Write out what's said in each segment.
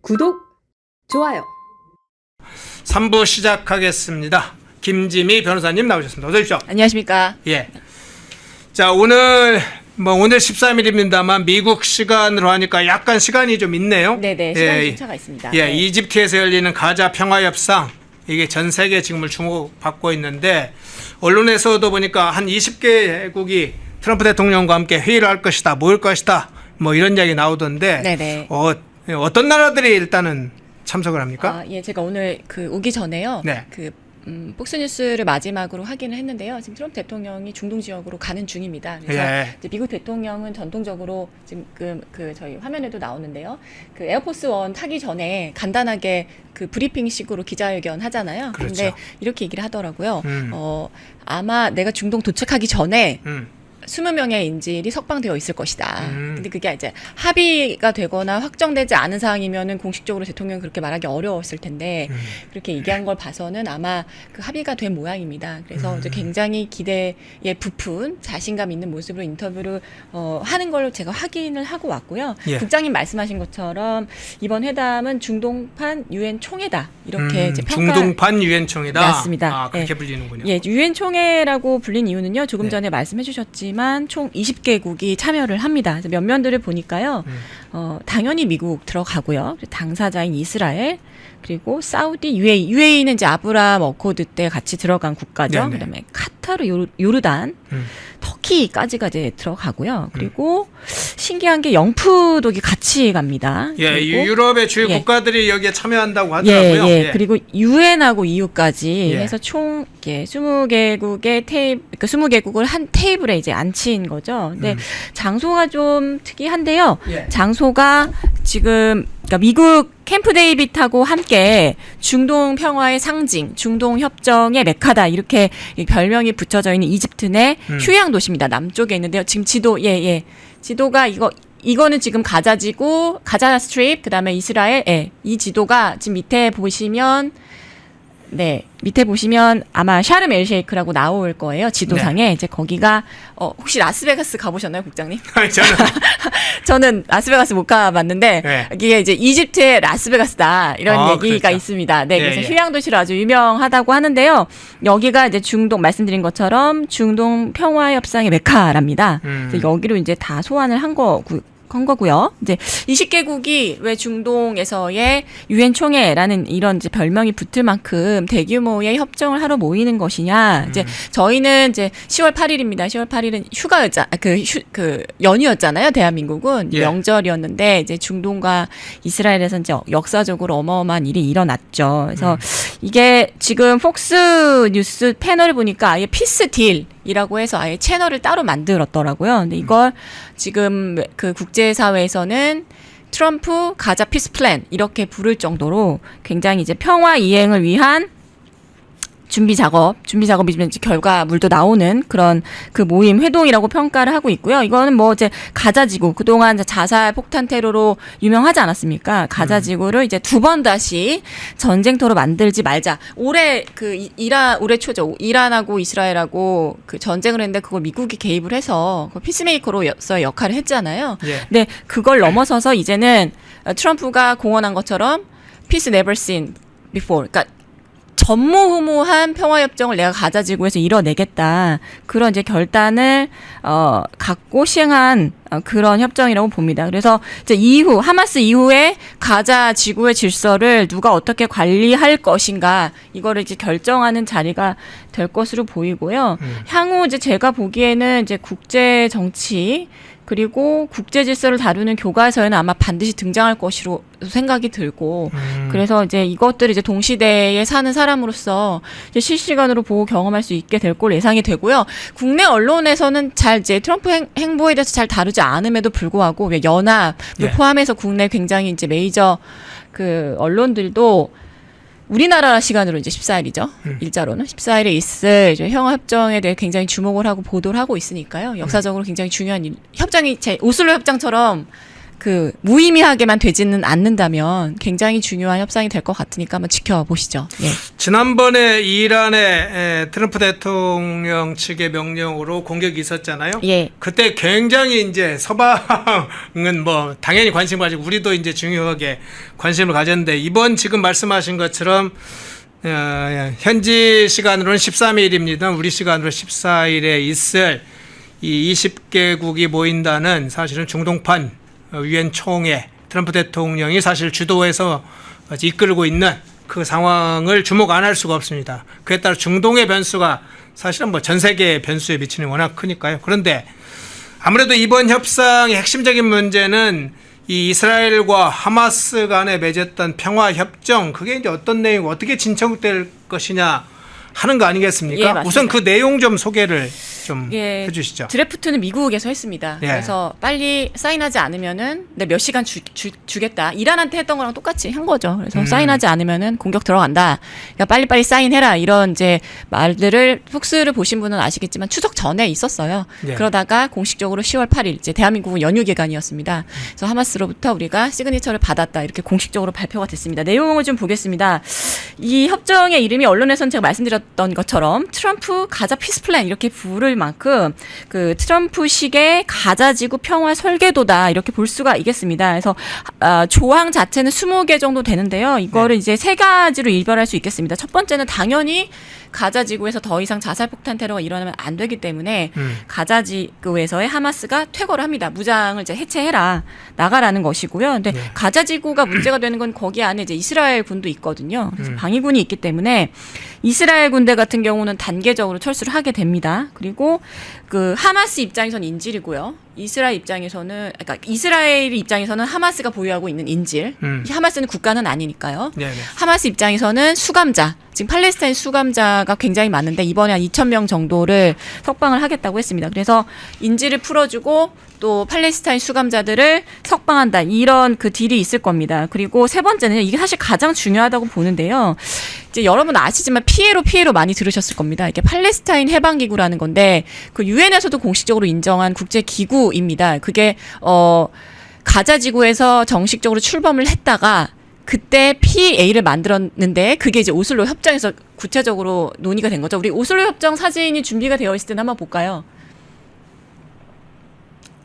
구독, 좋아요. 3부 시작하겠습니다. 김지미 변호사님 나오셨습니다. 어서 오십시오. 안녕하십니까. 예. 자, 오늘 13일입니다만 미국 시간으로 하니까 약간 시간이 좀 있네요. 네네, 시간 격차가 있습니다. 예, 네. 이집트에서 열리는 가자 평화협상, 이게 전 세계 지금을 주목받고 있는데, 언론에서도 보니까 한 20개국이 트럼프 대통령과 함께 회의를 할 것이다, 모일 것이다, 뭐 이런 이야기 나오던데, 네네. 어떤 나라들이 일단은 참석을 합니까? 예, 제가 오늘 오기 전에요. 네. 폭스뉴스를 마지막으로 확인을 했는데요. 지금 트럼프 대통령이 중동 지역으로 가는 중입니다. 그래서 예. 이제 미국 대통령은 전통적으로 지금 저희 화면에도 나오는데요. 에어포스 원 타기 전에 간단하게 브리핑식으로 기자회견 하잖아요. 그렇죠. 근데 이렇게 얘기를 하더라고요. 아마 내가 중동 도착하기 전에 20명의 인질이 석방되어 있을 것이다. 근데 그게 이제 합의가 되거나 확정되지 않은 사항이면은 공식적으로 대통령이 그렇게 말하기 어려웠을 텐데 그렇게 얘기한 걸 봐서는 아마 합의가 된 모양입니다. 그래서 이제 굉장히 기대에 부푼 자신감 있는 모습으로 인터뷰를 하는 걸 제가 확인을 하고 왔고요. 예. 국장님 말씀하신 것처럼 이번 회담은 중동판 유엔 총회다. 이렇게 이제 평가. 중동판 유엔 총회다. 맞습니다. 그렇게 예. 불리는군요. 예, 유엔 총회라고 불린 이유는요. 조금 네. 전에 말씀해 주셨지만 총 20개국이 참여를 합니다. 그래서 몇 면들을 보니까요. 당연히 미국 들어가고요. 당사자인 이스라엘, 그리고 사우디, UAE는 이제 아브라함 어코드 때 같이 들어간 국가죠. 네네. 그다음에 카타르, 요르단, 터키까지가 이제 들어가고요. 그리고 신기한 게 영푸독이 같이 갑니다. 예, 그리고 유럽의 주요 예. 국가들이 여기에 참여한다고 하더라고요. 예. 그리고 유엔하고 EU까지 예. 해서 총 20개국의 그러니까 20개국을 한 테이블에 이제 앉힌 거죠. 근데 장소가 좀 특이한데요. 예. 장소가 지금 그러니까 미국 캠프 데이빗하고 함께 중동 평화의 상징, 중동 협정의 메카다 이렇게 별명이 붙여져 있는 이집트 내 휴양 도시입니다. 남쪽에 있는데요. 지금 지도가 이거는 지금 가자지구, 가자 스트립, 그다음에 이스라엘, 이 지도가 지금 밑에 보시면 아마 샤르մ 엘 셰이크라고 나올 거예요. 지도상에. 네. 이제 거기가 혹시 라스베가스 가보셨나요, 국장님? 저는 저는 라스베가스 못 가봤는데 네. 이게 이제 이집트의 라스베가스다 이런 얘기가 그렇죠. 있습니다. 네, 그래서 예. 휴양 도시로 아주 유명하다고 하는데요. 여기가 이제 중동 말씀드린 것처럼 중동 평화 협상의 메카랍니다. 그래서 여기로 이제 다 소환을 한 거고요. 이제 20개국이 왜 중동에서의 유엔 총회라는 이런 이제 별명이 붙을 만큼 대규모의 협정을 하러 모이는 것이냐. 이제 저희는 이제 10월 8일입니다. 10월 8일은 연휴였잖아요. 대한민국은 예. 명절이었는데 이제 중동과 이스라엘에서 이제 역사적으로 어마어마한 일이 일어났죠. 그래서 이게 지금 폭스 뉴스 패널을 보니까 아예 피스 딜이라고 해서 아예 채널을 따로 만들었더라고요. 근데 이걸 지금 국제사회에서는 트럼프 가자 피스 플랜 이렇게 부를 정도로 굉장히 이제 평화 이행을 위한 준비 작업이 이제 결과물도 나오는 그런 모임 회동이라고 평가를 하고 있고요. 이거는 이제 가자지구 그동안 자살 폭탄 테러로 유명하지 않았습니까? 가자지구를 이제 두 번 다시 전쟁터로 만들지 말자. 올해 올해 초죠. 이란하고 이스라엘하고 전쟁을 했는데 그걸 미국이 개입을 해서 피스메이커로서의 역할을 했잖아요. 예. 근데 그걸 넘어서서 이제는 트럼프가 공언한 것처럼 peace never seen before. 그러니까 전무후무한 평화협정을 내가 가자지구에서 이뤄내겠다. 그런 이제 결단을 갖고 시행한 그런 협정이라고 봅니다. 그래서 이제 하마스 이후에 가자 지구의 질서를 누가 어떻게 관리할 것인가 이거를 이제 결정하는 자리가 될 것으로 보이고요. 향후 이제 제가 보기에는 이제 국제 정치 그리고 국제 질서를 다루는 교과서에는 아마 반드시 등장할 것으로 생각이 들고 그래서 이제 이것들을 이제 동시대에 사는 사람으로서 이제 실시간으로 보고 경험할 수 있게 될 걸 예상이 되고요. 국내 언론에서는 잘 이제 트럼프 행보에 대해서 잘 다루지 않음에도 불구하고 왜 연합을 포함해서 국내 굉장히 이제 메이저 언론들도 우리나라 시간으로 이제 14일이죠. 일자로는 14일에 있을 이제 평화협정에 대해 굉장히 주목을 하고 보도를 하고 있으니까요. 역사적으로 굉장히 중요한 협정이 오슬로 협정처럼 그 무의미하게만 되지는 않는다면 굉장히 중요한 협상이 될 것 같으니까 한번 지켜보시죠. 예. 지난번에 이란의 트럼프 대통령 측의 명령으로 공격이 있었잖아요. 예. 그때 굉장히 이제 서방은 뭐 당연히 관심 가지고 우리도 이제 중요하게 관심을 가졌는데 이번 지금 말씀하신 것처럼 현지 시간으로는 13일입니다. 우리 시간으로 14일에 있을 이 20개국이 모인다는 사실은 중동판 유엔 총회 트럼프 대통령이 사실 주도해서 이끌고 있는 그 상황을 주목 안 할 수가 없습니다. 그에 따라 중동의 변수가 사실은 뭐 전 세계의 변수에 미치는 워낙 크니까요. 그런데 아무래도 이번 협상의 핵심적인 문제는 이 이스라엘과 하마스 간에 맺었던 평화 협정 그게 이제 어떤 내용 어떻게 진척될 것이냐 하는 거 아니겠습니까? 예, 맞습니다. 우선 그 내용 좀 소개를 좀 예, 해주시죠. 드래프트는 미국에서 했습니다. 예. 그래서 빨리 사인하지 않으면은 몇 시간 주겠다. 이란한테 했던 거랑 똑같이 한 거죠. 그래서 사인하지 않으면은 공격 들어간다. 그러니까 빨리빨리 사인해라. 이런 이제 말들을 속수를 보신 분은 아시겠지만 추석 전에 있었어요. 예. 그러다가 공식적으로 10월 8일 이제 대한민국은 연휴 기간이었습니다. 그래서 하마스로부터 우리가 시그니처를 받았다. 이렇게 공식적으로 발표가 됐습니다. 내용을 좀 보겠습니다. 이 협정의 이름이 언론에서는 제가 말씀드렸던 것처럼 트럼프 가자 피스 플랜 이렇게 부를 만큼 그 트럼프식의 가자지구 평화 설계도다 이렇게 볼 수가 있겠습니다. 그래서 조항 자체는 20개 정도 되는데요. 이거를 이제 세 가지로 일별할 수 있겠습니다. 첫 번째는 당연히 가자지구에서 더 이상 자살폭탄 테러가 일어나면 안 되기 때문에 가자지구에서의 하마스가 퇴거를 합니다. 무장을 이제 해체해라 나가라는 것이고요. 근데 가자지구가 문제가 되는 건 거기 안에 이제 이스라엘 군도 있거든요. 그래서 방위군이 있기 때문에 이스라엘 군대 같은 경우는 단계적으로 철수를 하게 됩니다. 그리고 그 하마스 입장에서는 인질이고요. 이스라엘 입장에서는 그러니까 이스라엘 입장에서는 하마스가 보유하고 있는 인질. 하마스는 국가는 아니니까요. 네네. 하마스 입장에서는 수감자. 지금 팔레스타인 수감자가 굉장히 많은데 이번에 한 2,000명 정도를 석방을 하겠다고 했습니다. 그래서 인질을 풀어주고 또 팔레스타인 수감자들을 석방한다. 이런 그 딜이 있을 겁니다. 그리고 세 번째는 이게 사실 가장 중요하다고 보는데요. 이제 여러분 아시지만 피에로 많이 들으셨을 겁니다. 이게 팔레스타인 해방기구라는 건데 그 유엔에서도 공식적으로 인정한 국제기구입니다. 그게 가자지구에서 정식적으로 출범을 했다가 그때 PA를 만들었는데 그게 이제 오슬로 협정에서 구체적으로 논의가 된 거죠. 우리 오슬로 협정 사진이 준비가 되어 있을 때는 한번 볼까요?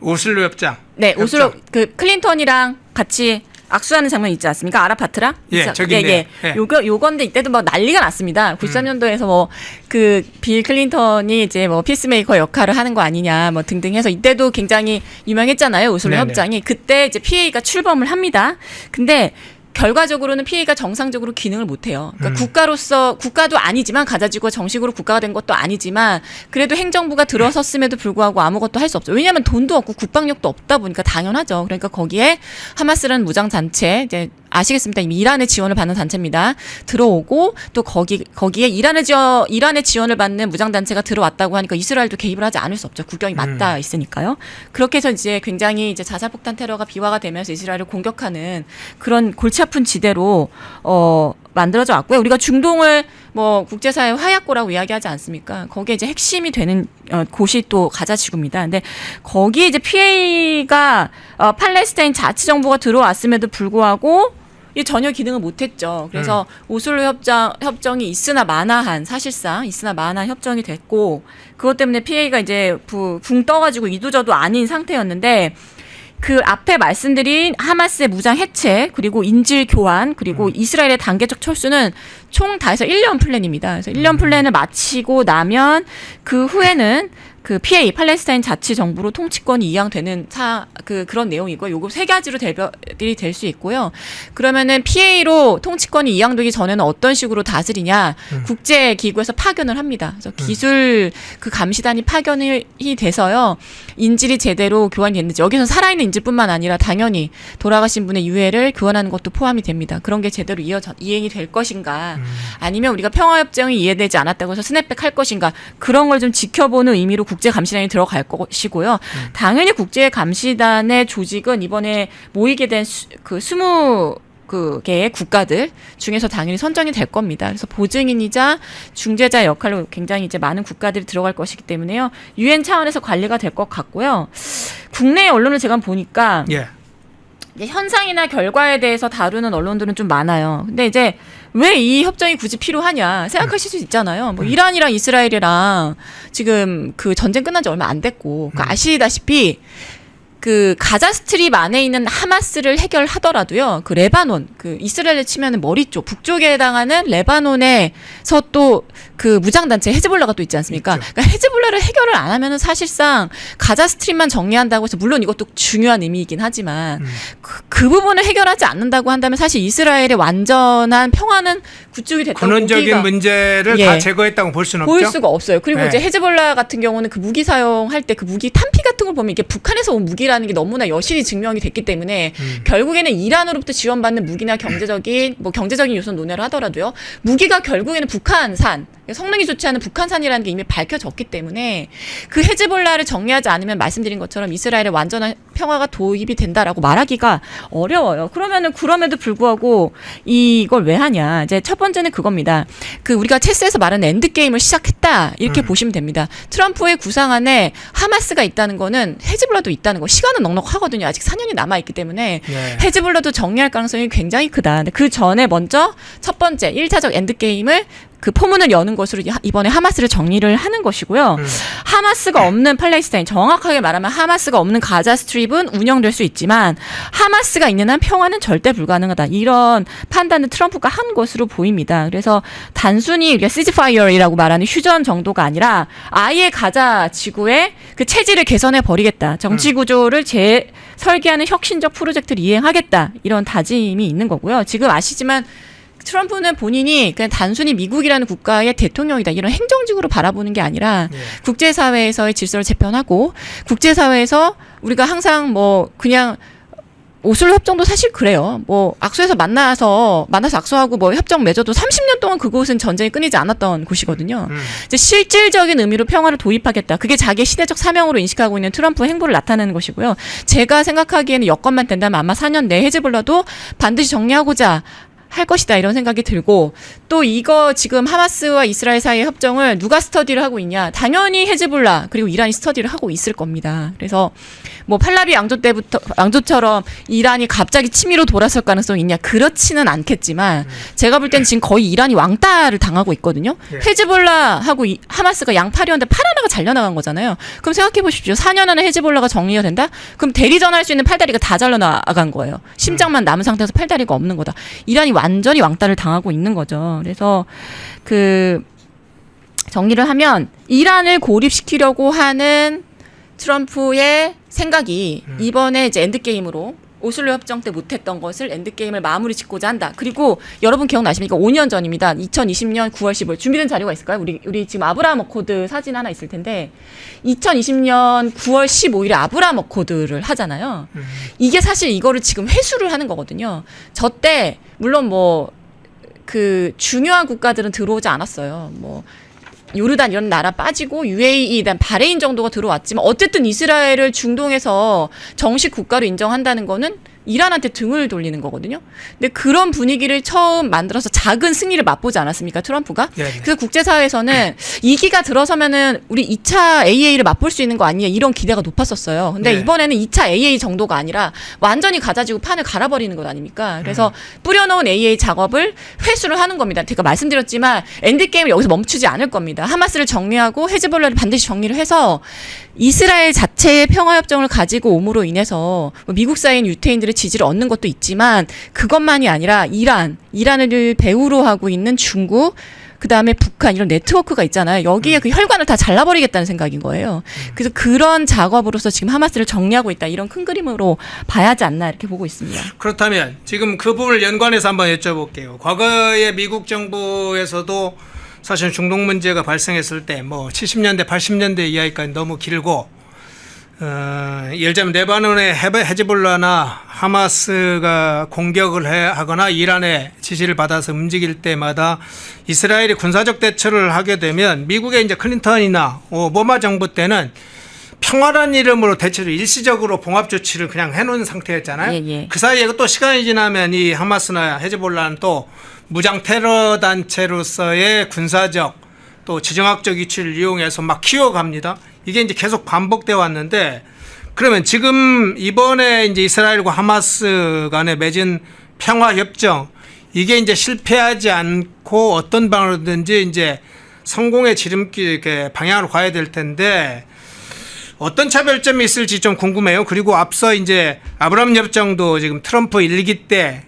오슬로 협정. 네, 오슬로 그 클린턴이랑 같이 악수하는 장면 있지 않습니까? 아라파트랑? 예, 저기 있네요. 예. 요건데 이때도 뭐 난리가 났습니다. 93년도에서 뭐 그 빌 클린턴이 이제 뭐 피스메이커 역할을 하는 거 아니냐 뭐 등등 해서 이때도 굉장히 유명했잖아요. 오슬로 네네. 협정이. 그때 이제 PA가 출범을 합니다. 근데 결과적으로는 PA가 정상적으로 기능을 못해요. 그러니까 국가로서 국가도 아니지만 가자지구가 정식으로 국가가 된 것도 아니지만 그래도 행정부가 들어섰음에도 불구하고 아무것도 할 수 없죠. 왜냐하면 돈도 없고 국방력도 없다 보니까 당연하죠. 그러니까 거기에 하마스라는 무장 단체 이제 아시겠습니다. 이미 이란의 지원을 받는 단체입니다. 들어오고 또 거기에 이란의 지원을 받는 무장 단체가 들어왔다고 하니까 이스라엘도 개입을 하지 않을 수 없죠. 국경이 맞닿아 있으니까요. 그렇게 해서 이제 굉장히 이제 자살폭탄 테러가 비화가 되면서 이스라엘을 공격하는 그런 골치 아픈 지대로 만들어져 왔고요. 우리가 중동을 뭐 국제사회 화약고라고 이야기하지 않습니까? 거기에 이제 핵심이 되는 곳이 또 가자지구입니다. 근데 거기에 이제 PA가 팔레스타인 자치정부가 들어왔음에도 불구하고 이 전혀 기능을 못했죠. 그래서 오슬로 협정이 있으나 마나한 사실상 있으나 마나한 협정이 됐고 그것 때문에 PA가 이제 붕 떠가지고 이도저도 아닌 상태였는데 그 앞에 말씀드린 하마스의 무장 해체 그리고 인질 교환 그리고 이스라엘의 단계적 철수는 총 다 해서 1년 플랜입니다. 그래서 1년 플랜을 마치고 나면 그 후에는 그 PA 팔레스타인 자치 정부로 통치권이 이양되는 그런 내용이고요. 요거 세 가지로 대별이 될 수 있고요. 그러면은 PA로 통치권이 이양되기 전에는 어떤 식으로 다스리냐? 국제 기구에서 파견을 합니다. 그래서 기술 그 감시단이 파견이 돼서요. 인질이 제대로 교환이 됐는지 여기서 살아있는 인질뿐만 아니라 당연히 돌아가신 분의 유해를 교환하는 것도 포함이 됩니다. 그런 게 제대로 이행이 될 것인가? 아니면 우리가 평화협정이 이해되지 않았다고 해서 스냅백 할 것인가? 그런 걸 좀 지켜보는 의미로 국제감시단이 들어갈 것이고요. 당연히 국제감시단의 조직은 이번에 모이게 된 20개의 국가들 중에서 당연히 선정이 될 겁니다. 그래서 보증인이자 중재자 역할로 굉장히 이제 많은 국가들이 들어갈 것이기 때문에요. 유엔 차원에서 관리가 될 것 같고요. 국내 언론을 제가 보니까 예. 이제 현상이나 결과에 대해서 다루는 언론들은 좀 많아요. 근데 이제 왜 이 협정이 굳이 필요하냐 생각하실 수 있잖아요. 뭐 이란이랑 이스라엘이랑 지금 그 전쟁 끝난 지 얼마 안 됐고 아시다시피 그 가자 스트립 안에 있는 하마스를 해결하더라도요. 그 레바논, 그 이스라엘에 치면은 머리 쪽, 북쪽에 해당하는 레바논에서 또 그 무장단체 헤즈볼라가 또 있지 않습니까? 그러니까 헤즈볼라를 해결을 안 하면은 사실상 가자 스트립만 정리한다고 해서 물론 이것도 중요한 의미이긴 하지만 그 부분을 해결하지 않는다고 한다면 사실 이스라엘의 완전한 평화는 구축이 됐다고 근원적인 문제를 다 제거했다고 볼 수는 보일 없죠. 수가 없어요. 그리고 이제 헤즈볼라 같은 경우는 그 무기 사용할 때 그 무기 탄피 같은 걸 보면 이게 북한에서 온 무기라는 게 너무나 여실히 증명이 됐기 때문에 결국에는 이란으로부터 지원받는 무기나 경제적인 요소는 논의를 하더라도요. 무기가 결국에는 북한산, 성능이 좋지 않은 북한산이라는 게 이미 밝혀졌기 때문에 그 헤즈볼라를 정리하지 않으면 말씀드린 것처럼 이스라엘의 완전한 평화가 도입이 된다라고 말하기가 어려워요. 그럼에도 불구하고 이걸 왜 하냐. 이제 첫 번째는 그겁니다. 그 우리가 체스에서 말하는 엔드게임을 시작했다. 이렇게 보시면 됩니다. 트럼프의 구상 안에 하마스가 있다는 거는 헤즈볼라도 있다는 거. 시간은 넉넉하거든요. 아직 4년이 남아있기 때문에 헤즈볼라도 정리할 가능성이 굉장히 크다. 근데 그 전에 먼저 첫 번째 1차적 엔드게임을 그 포문을 여는 것으로 이번에 하마스를 정리를 하는 것이고요. 하마스가 없는 팔레스타인, 정확하게 말하면 하마스가 없는 가자 스트립은 운영될 수 있지만 하마스가 있는 한 평화는 절대 불가능하다. 이런 판단을 트럼프가 한 것으로 보입니다. 그래서 단순히 우리가 시즈파이어라고 말하는 휴전 정도가 아니라 아예 가자 지구의 그 체질을 개선해 버리겠다. 정치 구조를 재설계하는 혁신적 프로젝트를 이행하겠다. 이런 다짐이 있는 거고요. 지금 아시지만 트럼프는 본인이 그냥 단순히 미국이라는 국가의 대통령이다 이런 행정직으로 바라보는 게 아니라 국제사회에서의 질서를 재편하고 국제사회에서 우리가 항상 뭐 그냥 오슬로 협정도 사실 그래요. 뭐 악수해서 만나서 악수하고 뭐 협정 맺어도 30년 동안 그곳은 전쟁이 끊이지 않았던 곳이거든요. 이제 실질적인 의미로 평화를 도입하겠다. 그게 자기의 시대적 사명으로 인식하고 있는 트럼프의 행보를 나타내는 것이고요. 제가 생각하기에는 여건만 된다면 아마 4년 내에 헤즈볼라도 반드시 정리하고자 할 것이다 이런 생각이 들고 또 이거 지금 하마스와 이스라엘 사이의 협정을 누가 스터디를 하고 있냐 당연히 헤즈볼라 그리고 이란이 스터디를 하고 있을 겁니다. 그래서 뭐 팔라비 왕조처럼 이란이 갑자기 친미로 돌아설 가능성이 있냐 그렇지는 않겠지만 제가 볼 때는 지금 거의 이란이 왕따를 당하고 있거든요. 헤즈볼라하고 하마스가 양팔이었는데 팔 하나가 잘려나간 거잖아요. 그럼 생각해 보십시오. 4년 안에 헤즈볼라가 정리가 된다? 그럼 대리전할 수 있는 팔다리가 다 잘려나간 거예요. 심장만 남은 상태에서 팔다리가 없는 거다. 이란이 완전히 왕따를 당하고 있는 거죠. 그래서 그 정리를 하면 이란을 고립시키려고 하는 트럼프의 생각이 이번에 이제 엔드게임으로 오슬로 협정 때 못했던 것을 엔드게임을 마무리 짓고자 한다. 그리고 여러분 기억나십니까? 5년 전입니다. 2020년 9월 15일. 준비된 자료가 있을까요? 우리 지금 아브라함 어코드 사진 하나 있을 텐데 2020년 9월 15일에 아브라함 어코드를 하잖아요. 이게 사실 이거를 지금 회수를 하는 거거든요. 저 때 물론 뭐 그 중요한 국가들은 들어오지 않았어요. 뭐 요르단 이런 나라 빠지고 UAE, 바레인 정도가 들어왔지만 어쨌든 이스라엘을 중동에서 정식 국가로 인정한다는 거는 이란한테 등을 돌리는 거거든요. 근데 그런 분위기를 처음 만들어서 작은 승리를 맛보지 않았습니까, 트럼프가? 네네. 그래서 국제사회에서는 2기가 들어서면은 우리 2차 AA를 맛볼 수 있는 거 아니냐 이런 기대가 높았었어요. 근데 이번에는 2차 AA 정도가 아니라 완전히 가자지구 판을 갈아버리는 것 아닙니까? 그래서 뿌려놓은 AA 작업을 회수를 하는 겁니다. 제가 말씀드렸지만 엔드게임을 여기서 멈추지 않을 겁니다. 하마스를 정리하고 헤즈볼라를 반드시 정리를 해서 이스라엘 자체의 평화협정을 가지고 옴으로 인해서 미국사인 유태인들의 지지를 얻는 것도 있지만 그것만이 아니라 이란을 배후로 하고 있는 중국, 그 다음에 북한 이런 네트워크가 있잖아요. 여기에 그 혈관을 다 잘라버리겠다는 생각인 거예요. 그래서 그런 작업으로서 지금 하마스를 정리하고 있다. 이런 큰 그림으로 봐야 하지 않나 이렇게 보고 있습니다. 그렇다면 지금 그 부분을 연관해서 한번 여쭤볼게요. 과거에 미국 정부에서도 사실 중동 문제가 발생했을 때 뭐 70년대, 80년대 이야기까지 너무 길고 예를 들면 레바논의 헤즈볼라나 하마스가 공격을 하거나 이란의 지시를 받아서 움직일 때마다 이스라엘이 군사적 대처를 하게 되면 미국의 이제 클린턴이나 오바마 정부 때는 평화란 이름으로 대체로 일시적으로 봉합 조치를 그냥 해놓은 상태였잖아요. 그 사이에 또 시간이 지나면 이 하마스나 헤즈볼라는 또 무장 테러 단체로서의 군사적 또 지정학적 위치를 이용해서 막 키워갑니다. 이게 이제 계속 반복돼 왔는데 그러면 지금 이번에 이제 이스라엘과 하마스 간에 맺은 평화 협정 이게 이제 실패하지 않고 어떤 방으로든지 이제 성공의 지름길 이렇게 방향으로 가야 될 텐데 어떤 차별점이 있을지 좀 궁금해요. 그리고 앞서 이제 아브라함 협정도 지금 트럼프 1기 때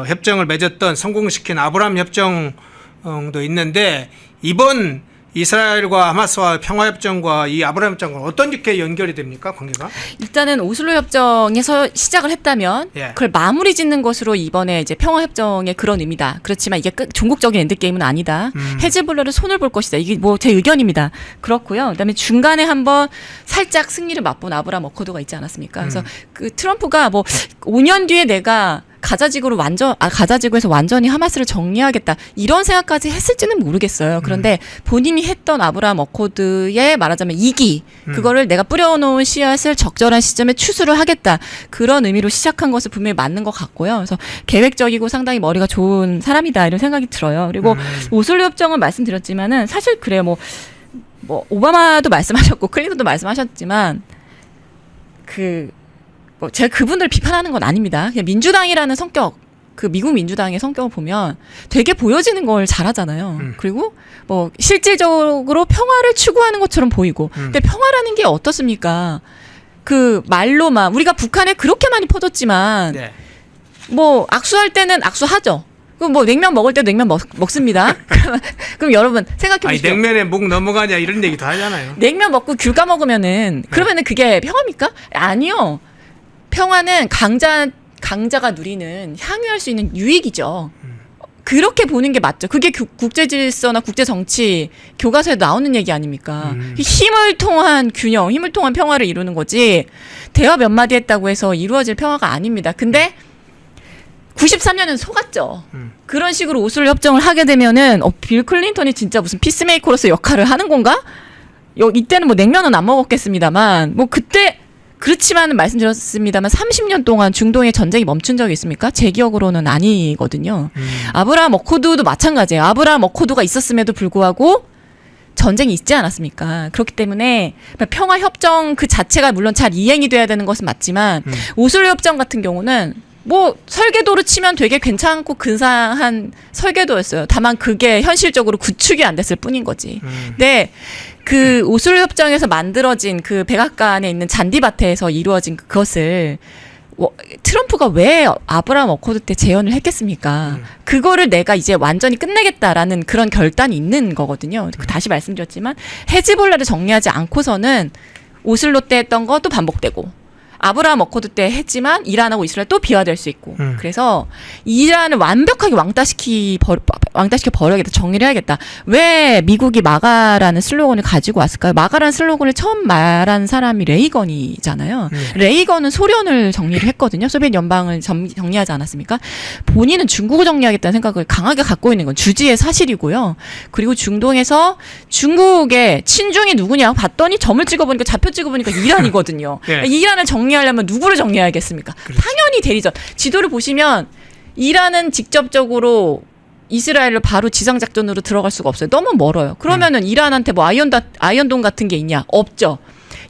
협정을 맺었던 성공시킨 아브라함 협정도 있는데 이번 이스라엘과 하마스와 평화협정과 이 아브라함 협정은 어떤 게 연결이 됩니까? 관계가? 일단은 오슬로 협정에서 시작을 했다면 예. 그걸 마무리 짓는 것으로 이번에 이제 평화 협정의 그런 의미다. 그렇지만 이게 종국적인 엔드 게임은 아니다. 헤즈볼라를 손을 볼 것이다. 이게 뭐 제 의견입니다. 그렇고요. 그다음에 중간에 한번 살짝 승리를 맛본 아브라함 어코드가 있지 않았습니까? 그래서 그 트럼프가 뭐 5년 뒤에 내가 가자지구에서 완전히 하마스를 정리하겠다 이런 생각까지 했을지는 모르겠어요. 그런데 본인이 했던 아브라함 어코드의 말하자면 2기 그거를 내가 뿌려놓은 씨앗을 적절한 시점에 추수를 하겠다 그런 의미로 시작한 것은 분명히 맞는 것 같고요. 그래서 계획적이고 상당히 머리가 좋은 사람이다 이런 생각이 들어요. 그리고 오슬로 협정은 말씀드렸지만은 사실 그래요. 뭐 오바마도 말씀하셨고 클린턴도 말씀하셨지만 뭐 제가 그분들 비판하는 건 아닙니다. 그냥 민주당이라는 성격, 그 미국 민주당의 성격을 보면 되게 보여지는 걸 잘하잖아요. 그리고 뭐 실질적으로 평화를 추구하는 것처럼 보이고. 근데 평화라는 게 어떻습니까? 그 말로만 우리가 북한에 그렇게 많이 퍼졌지만 네. 뭐 악수할 때는 악수하죠. 그럼 뭐 냉면 먹을 때도 냉면 먹습니다. 그럼 여러분 생각해 보시죠. 냉면에 목 넘어가냐 이런 얘기도 하잖아요. 냉면 먹고 귤 까먹으면은 그러면은 그게 평화입니까? 아니요. 평화는 강자가 누리는 향유할 수 있는 유익이죠. 그렇게 보는 게 맞죠. 그게 국제 질서나 국제 정치 교과서에 나오는 얘기 아닙니까? 힘을 통한 균형, 힘을 통한 평화를 이루는 거지. 대화 몇 마디 했다고 해서 이루어질 평화가 아닙니다. 근데 93년은 속았죠. 그런 식으로 오슬로 협정을 하게 되면은 빌 클린턴이 진짜 무슨 피스메이커로서 역할을 하는 건가? 이때는 뭐 냉면은 안 먹었겠습니다만 뭐 그때 그렇지만 말씀드렸습니다만 30년 동안 중동의 전쟁이 멈춘 적이 있습니까? 제 기억으로는 아니거든요. 아브라함 어코드도 마찬가지예요. 아브라함 어코드가 있었음에도 불구하고 전쟁이 있지 않았습니까? 그렇기 때문에 평화 협정 그 자체가 물론 잘 이행이 돼야 되는 것은 맞지만 오슬로 협정 같은 경우는 뭐 설계도로 치면 되게 괜찮고 근사한 설계도였어요. 다만 그게 현실적으로 구축이 안 됐을 뿐인 거지. 근데 그 오슬로 협정에서 만들어진 그 백악관에 있는 잔디밭에서 이루어진 그것을 트럼프가 왜 아브라함 어코드 때 재연을 했겠습니까? 그거를 내가 이제 완전히 끝내겠다라는 그런 결단이 있는 거거든요. 다시 말씀드렸지만 헤즈볼라를 정리하지 않고서는 오슬로 때 했던 것도 반복되고 아브라함 어코드 때 했지만 이란하고 이스라엘 또 비화될 수 있고 그래서 이란을 완벽하게 왕따시켜 버려야겠다. 정리를 해야겠다. 왜 미국이 마가라는 슬로건을 가지고 왔을까요? 마가라는 슬로건을 처음 말한 사람이 레이건이잖아요. 레이건은 소련을 정리를 했거든요. 소비에트 연방을 정리하지 않았습니까? 본인은 중국을 정리하겠다는 생각을 강하게 갖고 있는 건 주지의 사실이고요. 그리고 중동에서 중국의 친중이 누구냐 봤더니 점을 찍어보니까 좌표 찍어보니까 이란이거든요. 네. 이란을 정리하려면 누구를 정리해야겠습니까? 그렇지. 당연히 대리전. 지도를 보시면 이란은 직접적으로 이스라엘로 바로 지상작전으로 들어갈 수가 없어요. 너무 멀어요. 그러면은 이란한테 뭐 아이언돔 같은 게 있냐? 없죠.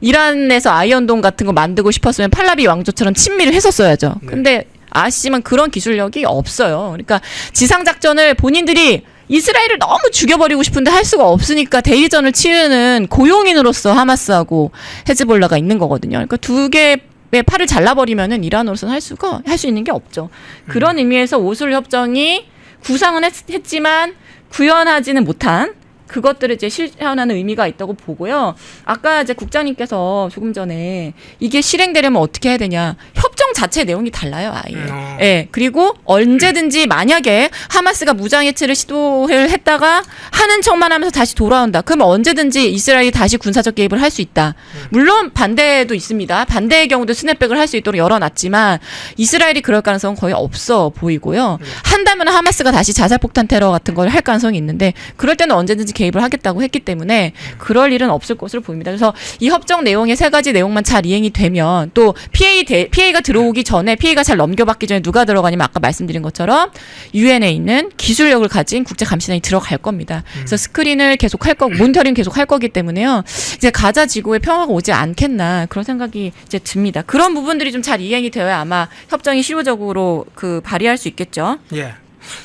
이란에서 아이언돔 같은 거 만들고 싶었으면 팔라비 왕조처럼 친미를 했었어야죠. 근데 아시지만 그런 기술력이 없어요. 그러니까 지상작전을 본인들이 이스라엘을 너무 죽여버리고 싶은데 할 수가 없으니까 대리전을 치르는 고용인으로서 하마스하고 헤즈볼라가 있는 거거든요. 그러니까 두 개의 팔을 잘라버리면은 이란으로서는 할 수 있는 게 없죠. 그런 의미에서 오슬로 협정이 구상은 했지만 구현하지는 못한 그것들을 이제 실현하는 의미가 있다고 보고요. 아까 이제 국장님께서 조금 전에 이게 실행되려면 어떻게 해야 되냐. 협정 자체 내용이 달라요, 아예. 예. 그리고 언제든지 만약에 하마스가 무장해체를 시도를 했다가 하는 척만 하면서 다시 돌아온다. 그러면 언제든지 이스라엘이 다시 군사적 개입을 할 수 있다. 물론 반대도 있습니다. 반대의 경우도 스냅백을 할 수 있도록 열어놨지만 이스라엘이 그럴 가능성은 거의 없어 보이고요. 한다면 하마스가 다시 자살폭탄 테러 같은 걸 할 가능성이 있는데 그럴 때는 언제든지 개입을 하겠다고 했기 때문에 그럴 일은 없을 것으로 보입니다. 그래서 이 협정 내용의 세 가지 내용만 잘 이행이 되면 또 PA가 들어오기 전에 PA가 잘 넘겨받기 전에 누가 들어가냐면 아까 말씀드린 것처럼 유엔에 있는 기술력을 가진 국제감시단이 들어갈 겁니다. 그래서 스크린을 계속 할 거고 모니터링 계속 할 거기 때문에요. 이제 가자 지구에 평화가 오지 않겠나 그런 생각이 이제 듭니다. 그런 부분들이 좀 잘 이행이 되어야 아마 협정이 실효적으로 발휘할 수 있겠죠. 예.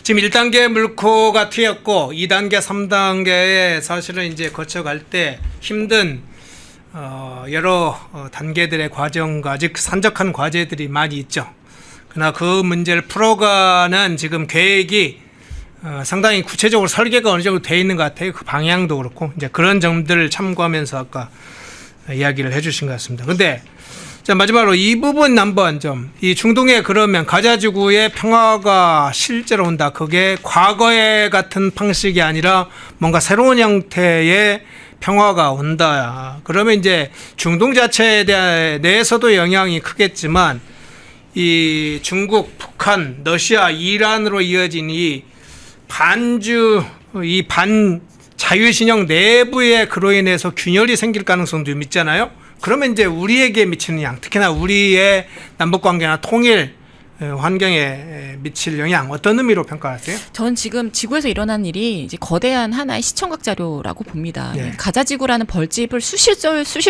지금 1단계 물코가 트였고 2단계, 3단계에 사실은 이제 거쳐갈 때 힘든 여러 단계들의 과정과 즉 산적한 과제들이 많이 있죠. 그러나 그 문제를 풀어가는 지금 계획이 상당히 구체적으로 설계가 어느 정도 돼 있는 것 같아요. 그 방향도 그렇고 이제 그런 점들을 참고하면서 아까 이야기를 해주신 것 같습니다. 근데 자, 마지막으로 이 부분 한번 이 중동에 그러면 가자지구의 평화가 실제로 온다. 그게 과거의 같은 방식이 아니라 뭔가 새로운 형태의 평화가 온다. 그러면 이제 중동 자체에 대해서도 영향이 크겠지만 이 중국, 북한, 러시아, 이란으로 이어진 이 반자유신형 내부의 그로 인해서 균열이 생길 가능성도 있잖아요. 그러면 이제 우리에게 미치는 영향, 특히나 우리의 남북관계나 통일 환경에 미칠 영향 어떤 의미로 평가하세요? 전 지금 지구에서 일어난 일이 이제 거대한 하나의 시청각 자료라고 봅니다. 네. 가자지구라는 벌집을 쑤실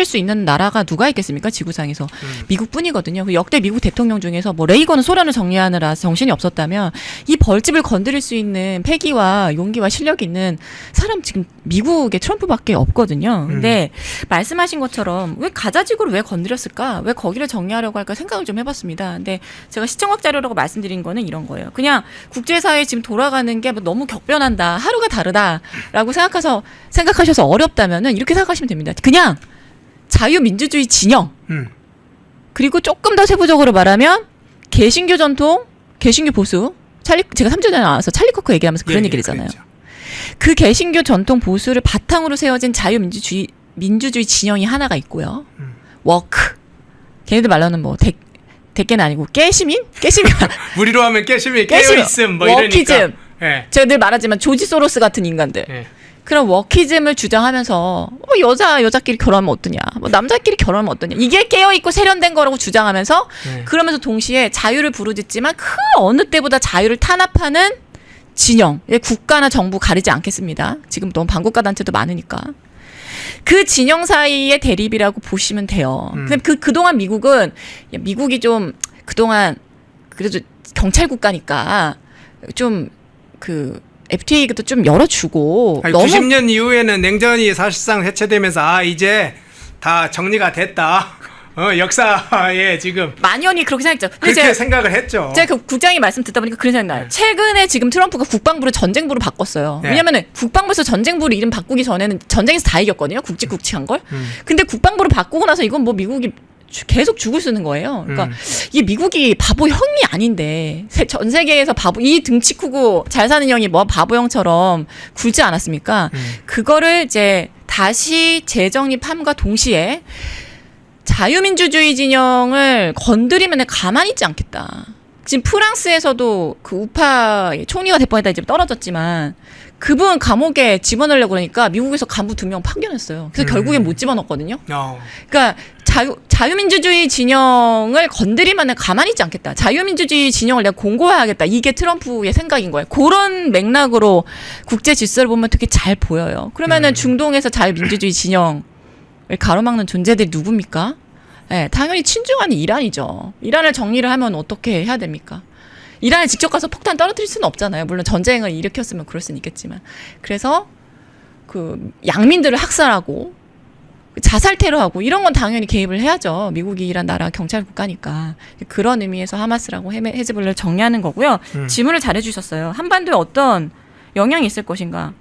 수 있는 나라가 누가 있겠습니까? 지구상에서 미국뿐이거든요. 역대 미국 대통령 중에서 뭐 레이건은 소련을 정리하느라 정신이 없었다면 이 벌집을 건드릴 수 있는 패기와 용기와 실력이 있는 사람 지금 미국의 트럼프밖에 없거든요. 근데 말씀하신 것처럼 왜 가자지구를 왜 건드렸을까? 왜 거기를 정리하려고 할까 생각을 좀 해봤습니다. 근데 제가 시청각 자료라고 말씀드린 거는 이런 거예요. 그냥 국제사회 지금 돌아가는 게 뭐 너무 격변한다, 하루가 다르다라고 생각하셔서 어렵다면은 이렇게 생각하시면 됩니다. 그냥 자유민주주의 진영 그리고 조금 더 세부적으로 말하면 개신교 전통, 개신교 보수. 제가 3주 전에 나와서 찰리 커크 얘기하면서 그런 얘기를 했잖아요. 그렇죠. 그 개신교 전통 보수를 바탕으로 세워진 민주주의 진영이 하나가 있고요. 워크. 걔네들 말로는 뭐 대개는 아니고 깨시민? 우리로 하면 깨심이 깨어있음 뭐 워키즘. 이러니까. 예. 제가 늘 말하지만 조지 소로스 같은 인간들. 예. 그런 워키즘을 주장하면서 여자끼리 결혼하면 어떠냐, 뭐 남자끼리 결혼하면 어떠냐, 이게 깨어있고 세련된 거라고 주장하면서 그러면서 동시에 자유를 부르짖지만 그 어느 때보다 자유를 탄압하는 진영, 국가나 정부 가리지 않겠습니다. 지금 너무 반국가 단체도 많으니까. 그 진영 사이의 대립이라고 보시면 돼요. 그동안 미국이 좀 그동안 그래도 경찰 국가니까 좀 FTA도 좀 열어주고. 아니, 너무 90년 이후에는 냉전이 사실상 해체되면서 이제 다 정리가 됐다. 역사에 지금 만연히 그렇게 생각했죠. 그렇게 생각을 했죠. 제가 그 국장님 말씀 듣다 보니까 그런 생각 나요. 네. 최근에 지금 트럼프가 국방부를 전쟁부로 바꿨어요. 네. 왜냐면은 국방부에서 전쟁부로 이름 바꾸기 전에는 전쟁에서 다 이겼거든요. 굵직굵직한 걸. 근데 국방부로 바꾸고 나서 이건 뭐 미국이 계속 죽을 쓰는 거예요. 그러니까 이 미국이 바보 형이 아닌데 전 세계에서 이 등치 크고 잘 사는 형이 뭐 바보 형처럼 굴지 않았습니까? 그거를 이제 다시 재정립함과 동시에 자유민주주의 진영을 건드리면 내가 가만히 있지 않겠다. 지금 프랑스에서도 그 우파 총리가 될 뻔했다 이제 떨어졌지만 그분 감옥에 집어넣으려고 그러니까 미국에서 간부 2명 파견했어요. 그래서 결국엔 못 집어넣었거든요. 그러니까 자유민주주의 진영을 건드리면 내가 가만히 있지 않겠다. 자유민주주의 진영을 내가 공고화하겠다. 이게 트럼프의 생각인 거예요. 그런 맥락으로 국제 질서를 보면 되게 잘 보여요. 그러면은 중동에서 자유민주주의 진영을 가로막는 존재들이 누굽니까? 네, 당연히 친중한 이란이죠. 이란을 정리를 하면 어떻게 해야 됩니까? 이란에 직접 가서 폭탄 떨어뜨릴 수는 없잖아요. 물론 전쟁을 일으켰으면 그럴 수는 있겠지만. 그래서 그 양민들을 학살하고 자살 테러하고 이런 건 당연히 개입을 해야죠. 미국이 이란 나라 경찰 국가니까. 그런 의미에서 하마스라고 헤즈볼라를 정리하는 거고요. 질문을 잘 해주셨어요. 한반도에 어떤 영향이 있을 것인가.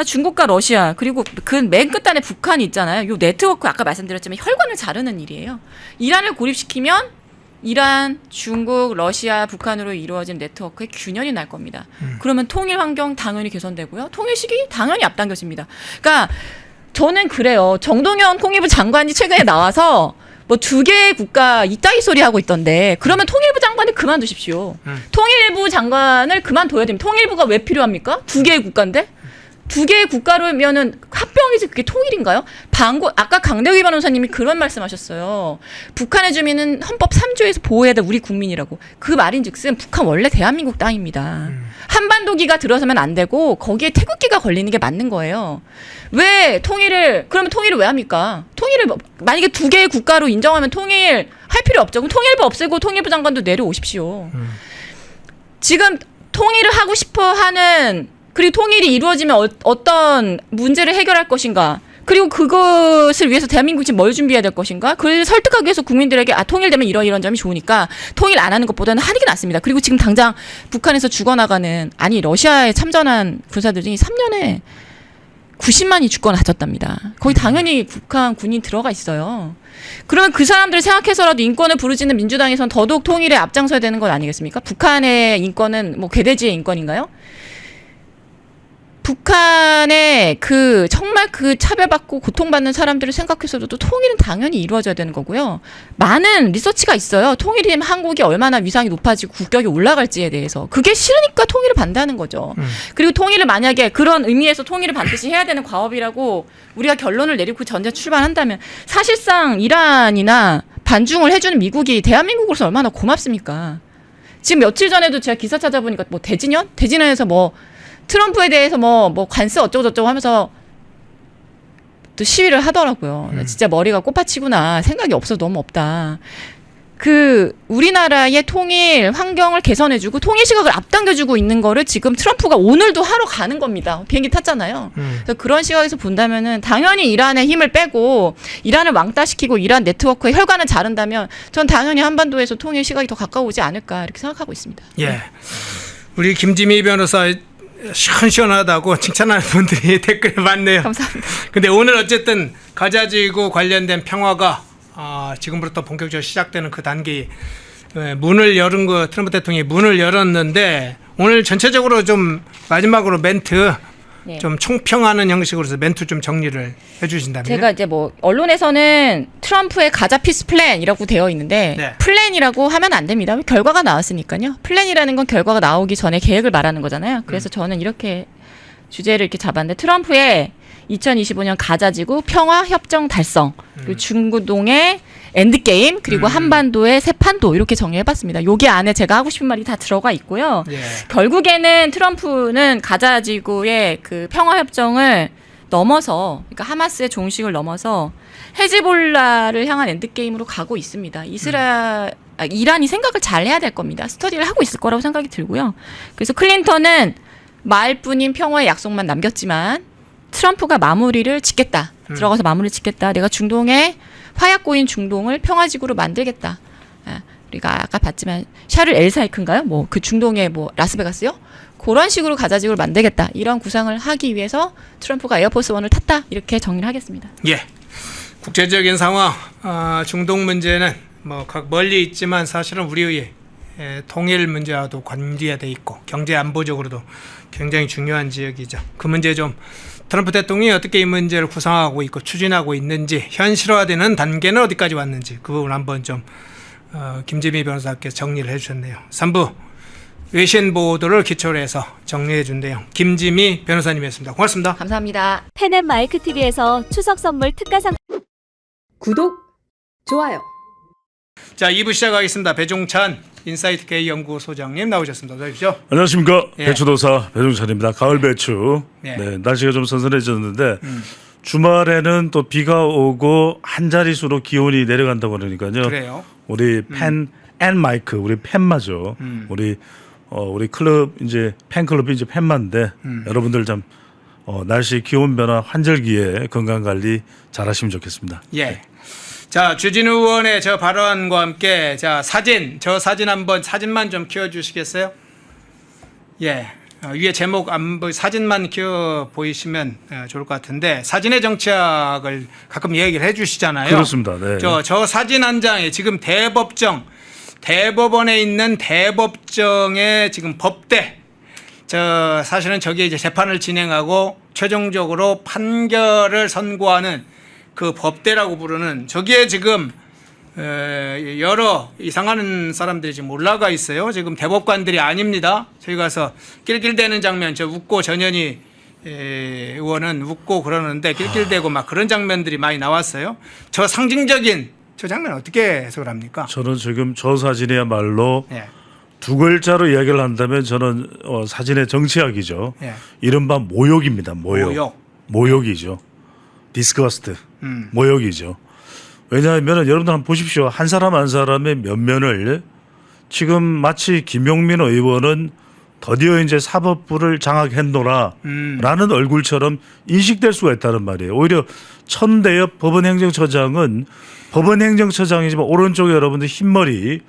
중국과 러시아 그리고 그 맨 끝단에 북한이 있잖아요. 요 네트워크 아까 말씀드렸지만 혈관을 자르는 일이에요. 이란을 고립시키면 이란, 중국, 러시아, 북한으로 이루어진 네트워크에 균열이 날 겁니다. 그러면 통일 환경 당연히 개선되고요. 통일 시기 당연히 앞당겨집니다. 그러니까 저는 그래요. 정동영 통일부 장관이 최근에 나와서 뭐 2개의 국가 이따위 소리 하고 있던데 그러면 통일부 장관을 그만두십시오. 통일부 장관을 그만둬야 됩니다. 통일부가 왜 필요합니까? 2개의 국가인데? 두 개의 국가로면은 합병이지 그게 통일인가요? 아까 강대기 변호사님이 그런 말씀하셨어요. 북한의 주민은 헌법 3조에서 보호해야 돼 우리 국민이라고. 그 말인즉슨 북한 원래 대한민국 땅입니다. 한반도기가 들어서면 안 되고 거기에 태극기가 걸리는 게 맞는 거예요. 그러면 통일을 왜 합니까? 만약에 두 개의 국가로 인정하면 통일할 필요 없죠. 그럼 통일부 없애고 통일부 장관도 내려오십시오. 지금 통일을 하고 싶어 하는 그리고 통일이 이루어지면 어떤 문제를 해결할 것인가? 그리고 그것을 위해서 대한민국이 지금 뭘 준비해야 될 것인가? 그걸 설득하기 위해서 국민들에게 통일되면 이런 점이 좋으니까 통일 안 하는 것보다는 하는 게 낫습니다. 그리고 지금 당장 북한에서 죽어나가는 러시아에 참전한 군사들 중에 3년에 90만이 죽거나 다쳤답니다. 거기 당연히 북한 군인 들어가 있어요. 그러면 그 사람들을 생각해서라도 인권을 부르짖는 민주당에서는 더더욱 통일에 앞장서야 되는 건 아니겠습니까? 북한의 인권은 괴대지의 인권인가요? 북한의 정말 차별받고 고통받는 사람들을 생각해서도 통일은 당연히 이루어져야 되는 거고요. 많은 리서치가 있어요. 통일이면 한국이 얼마나 위상이 높아지고 국격이 올라갈지에 대해서. 그게 싫으니까 통일을 반대하는 거죠. 그리고 통일을 만약에 그런 의미에서 통일을 반드시 해야 되는 과업이라고 우리가 결론을 내리고 전제 출발한다면 사실상 이란이나 반중을 해주는 미국이 대한민국으로서 얼마나 고맙습니까? 지금 며칠 전에도 제가 기사 찾아보니까 대진연에서 트럼프에 대해서 관세 어쩌고저쩌고 하면서 또 시위를 하더라고요. 진짜 머리가 꽃밭이구나. 생각이 없어서 너무 없다. 우리나라의 통일 환경을 개선해주고 통일 시각을 앞당겨주고 있는 거를 지금 트럼프가 오늘도 하러 가는 겁니다. 비행기 탔잖아요. 그래서 그런 시각에서 본다면은 당연히 이란의 힘을 빼고 이란을 왕따시키고 이란 네트워크의 혈관을 자른다면 전 당연히 한반도에서 통일 시각이 더 가까워오지 않을까 이렇게 생각하고 있습니다. 예. 우리 김지미 변호사 시원시원하다고 칭찬하는 분들이 댓글에 많네요. 감사합니다. 근데 오늘 어쨌든 가자지구 관련된 평화가 지금부터 본격적으로 시작되는 그 단계에 문을 열은 트럼프 대통령이 문을 열었는데 오늘 전체적으로 좀 마지막으로 멘트 네. 좀 총평하는 형식으로서 멘트 좀 정리를 해주신다면. 제가 이제 언론에서는 트럼프의 가자 피스 플랜이라고 되어 있는데 네. 플랜이라고 하면 안 됩니다. 결과가 나왔으니까요. 플랜이라는 건 결과가 나오기 전에 계획을 말하는 거잖아요. 그래서 저는 이렇게 주제를 이렇게 잡았는데 트럼프의 2025년 가자지구 평화 협정 달성 그리고 중구동의 엔드게임 그리고 한반도의 새 판도 이렇게 정리해봤습니다. 여기 안에 제가 하고 싶은 말이 다 들어가 있고요. 예. 결국에는 트럼프는 가자지구의 평화협정을 넘어서 그러니까 하마스의 종식을 넘어서 헤즈볼라를 향한 엔드게임으로 가고 있습니다. 이란이 생각을 잘 해야 될 겁니다. 스터디를 하고 있을 거라고 생각이 들고요. 그래서 클린턴은 말뿐인 평화의 약속만 남겼지만 트럼프가 마무리를 짓겠다. 들어가서 마무리를 짓겠다. 내가 중동에 화약 고인 중동을 평화지구로 만들겠다. 우리가 아까 봤지만 샤를 엘사이크인가요? 그 중동의 라스베가스요? 그런 식으로 가자지구를 만들겠다. 이런 구상을 하기 위해서 트럼프가 에어포스 1을 탔다. 이렇게 정리를 하겠습니다. 예. 국제적인 상황, 중동 문제는 멀리 있지만 사실은 우리의 통일 문제와도 관계돼 있고 경제 안보적으로도 굉장히 중요한 지역이죠. 그 문제 좀 트럼프 대통령이 어떻게 이 문제를 구상하고 있고 추진하고 있는지 현실화되는 단계는 어디까지 왔는지 그 부분 한번 좀 김지미 변호사께서 정리를 해주셨네요. 3부 외신 보도를 기초로 해서 정리해 준 내용 김지미 변호사님이었습니다. 고맙습니다. 감사합니다. 펜앤마이크 TV에서 추석 선물 특가상 구독, 좋아요. 자, 2부 시작하겠습니다. 배종찬 인사이트 K 연구소장님 나오셨습니다. 어서 오십시오. 안녕하십니까. 예. 배추도사 배종찬입니다. 가을 배추. 예. 네, 날씨가 좀 선선해졌는데 주말에는 또 비가 오고 한 자릿수로 기온이 내려간다고 그러니까요. 그래요. 우리 펜 앤 마이크 우리 팬마죠. 우리 클럽 이제 팬클럽이 이제 팬마인데 여러분들 좀 날씨 기온 변화 환절기에 건강 관리 잘하시면 좋겠습니다. 예. 자, 주진우 의원의 저 발언과 함께 사진만 좀 키워주시겠어요? 예. 위에 제목 사진만 키워 보이시면 좋을 것 같은데 사진의 정치학을 가끔 얘기를 해주시잖아요. 그렇습니다. 네. 저 사진 한 장에 지금 대법원에 있는 대법정의 지금 법대 사실은 저게 이제 재판을 진행하고 최종적으로 판결을 선고하는 그 법대라고 부르는 저기에 지금 여러 이상한 사람들이 지금 올라가 있어요. 지금 대법관들이 아닙니다. 저희 가서 낄낄대는 장면, 저 웃고 전현희 의원은 웃고 그러는데 낄낄대고 막 그런 장면들이 많이 나왔어요. 저 상징적인 저 장면 어떻게 해석을 합니까? 저는 지금 저 사진이야말로 예. 두 글자로 이야기를 한다면 저는 사진의 정치학이죠. 예. 이른바 모욕입니다. 모욕. 모욕이죠. 디스커스트. 모욕이죠. 왜냐하면 여러분들 한번 보십시오. 한 사람 한 사람의 면면을 지금 마치 김용민 의원은 드디어 이제 사법부를 장악했노라라는 얼굴처럼 인식될 수가 있다는 말이에요. 오히려 천대엽 법원행정처장은 법원행정처장이지만 오른쪽에 여러분들 흰머리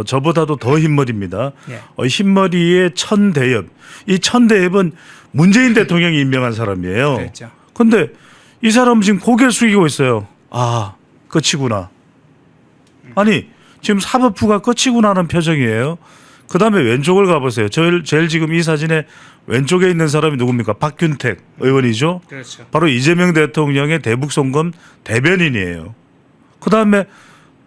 저보다도 더 흰머리입니다. 예. 흰머리의 천대엽. 이 천대엽은 문재인 대통령이 임명한 사람이에요. 그랬죠. 근데 이 사람은 지금 고개를 숙이고 있어요. 아, 끝이구나. 아니, 지금 사법부가 끝이구나는 표정이에요. 그 다음에 왼쪽을 가보세요. 제일 지금 이 사진에 왼쪽에 있는 사람이 누굽니까? 박균택 의원이죠. 그렇죠. 바로 이재명 대통령의 대북송금 대변인이에요. 그 다음에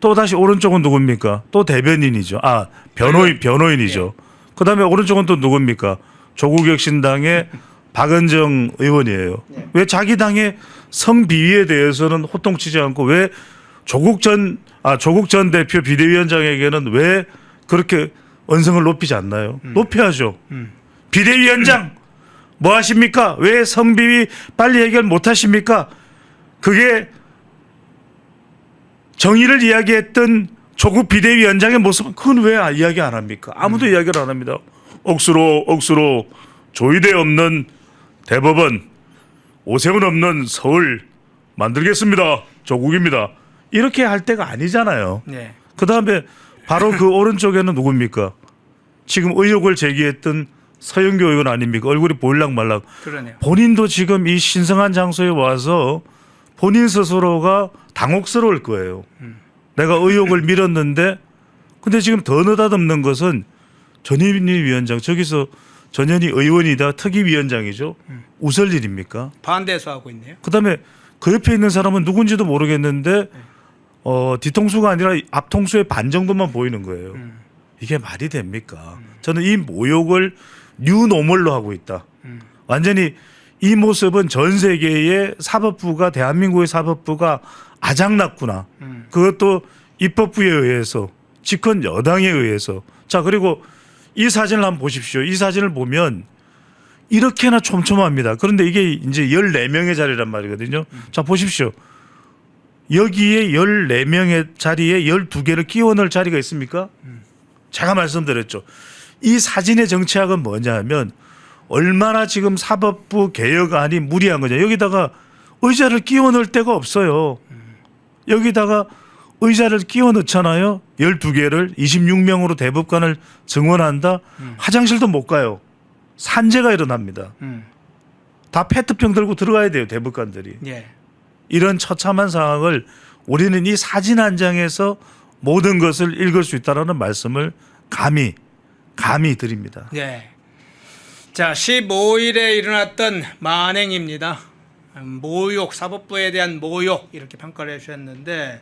또 다시 오른쪽은 누굽니까? 또 대변인이죠. 아, 변호인이죠. 그 다음에 오른쪽은 또 누굽니까? 조국혁신당의 박은정 의원이에요. 왜 자기 당의 성비위에 대해서는 호통치지 않고 왜 조국 전 대표 비대위원장에게는 왜 그렇게 언성을 높이지 않나요? 높여야죠. 비대위원장 뭐 하십니까? 왜 성비위 빨리 해결 못 하십니까? 그게 정의를 이야기했던 조국 비대위원장의 모습은 그건 왜 이야기 안 합니까? 아무도 이야기를 안 합니다. 억수로 조의대 없는 대법원, 오세훈 없는 서울 만들겠습니다. 조국입니다. 이렇게 할 때가 아니잖아요. 네. 그다음에 바로 그 오른쪽에는 누굽니까? 지금 의혹을 제기했던 서영교 의원 아닙니까? 얼굴이 보일락 말락. 그러네요. 본인도 지금 이 신성한 장소에 와서 본인 스스로가 당혹스러울 거예요. 내가 의혹을 밀었는데 근데 지금 더 느닷없는 것은 전현희 위원장 저기서 전현희 의원이다 특위위원장이죠. 웃을 일입니까? 반대해서 하고 있네요. 그다음에 그 옆에 있는 사람은 누군지도 모르겠는데 뒤통수가 아니라 앞통수의 반 정도만 보이는 거예요. 이게 말이 됩니까? 저는 이 모욕을 뉴노멀로 하고 있다. 완전히 이 모습은 전 세계의 사법부가 대한민국의 사법부가 아작났구나. 그것도 입법부에 의해서 집권 여당에 의해서. 자 그리고 이 사진을 한번 보십시오. 이 사진을 보면 이렇게나 촘촘합니다. 그런데 이게 이제 14명의 자리란 말이거든요. 자 보십시오. 여기에 14명의 자리에 12개를 끼워 넣을 자리가 있습니까? 제가 말씀드렸죠. 이 사진의 정치학은 뭐냐 하면 얼마나 지금 사법부 개혁안이 무리한 거냐. 여기다가 의자를 끼워 넣을 데가 없어요. 여기다가 의자를 끼워 넣잖아요. 12개를 26명으로 대법관을 증원한다. 화장실도 못 가요. 산재가 일어납니다. 다 페트병 들고 들어가야 돼요. 대법관들이. 예. 이런 처참한 상황을 우리는 이 사진 한 장에서 모든 것을 읽을 수 있다는 말씀을 감히 드립니다. 예. 자, 15일에 일어났던 만행입니다. 모욕, 사법부에 대한 모욕 이렇게 평가를 해주셨는데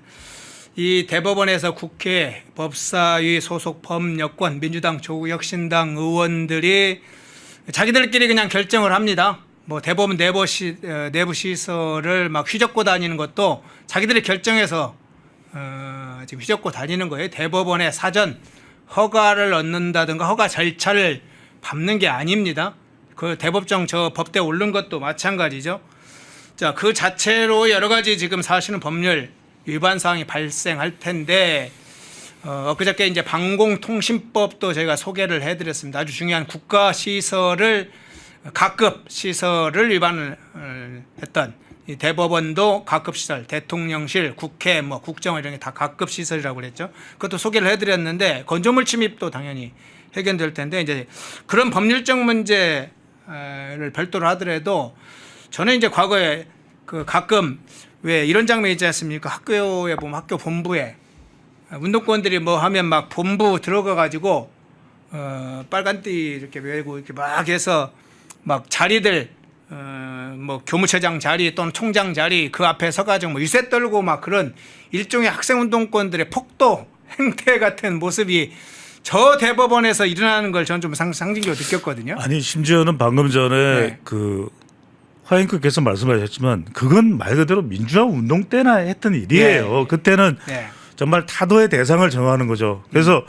이 대법원에서 국회, 법사위 소속 범여권, 민주당, 조국혁신당 의원들이 자기들끼리 그냥 결정을 합니다. 뭐 대법원 내부 시설을 막 휘젓고 다니는 것도 자기들이 결정해서 지금 휘젓고 다니는 거예요. 대법원의 사전 허가를 얻는다든가 허가 절차를 밟는 게 아닙니다. 그 대법정 저 법대에 오른 것도 마찬가지죠. 자, 그 자체로 여러 가지 지금 사실은 법률 위반 사항이 발생할 텐데 그저께 이제 방공통신법도 저희가 소개를 해드렸습니다. 아주 중요한 국가 시설을 각급 시설을 위반을 했던 이 대법원도 각급 시설, 대통령실, 국회, 뭐 국정원 이런 게 다 각급 시설이라고 그랬죠. 그것도 소개를 해드렸는데 건조물 침입도 당연히 해결될 텐데 이제 그런 법률적 문제를 별도로 하더라도 저는 이제 과거에 그 가끔 왜 이런 장면 있지 않습니까? 학교에 보면 학교 본부에 운동권들이 뭐 하면 막 본부 들어가 가지고 빨간띠 이렇게 메고 이렇게 막 해서 막 자리들 뭐 교무처장 자리 또는 총장 자리 그 앞에 서가지고 뭐 유세 떨고 막 그런 일종의 학생 운동권들의 폭도 행태 같은 모습이 저 대법원에서 일어나는 걸 저는 좀 상징적으로 느꼈거든요. 아니 심지어는 방금 전에 네. 그 허앵크께서 말씀하셨지만 그건 말 그대로 민주화 운동 때나 했던 일이에요. 그때는 네. 정말 타도의 대상을 정하는 거죠. 그래서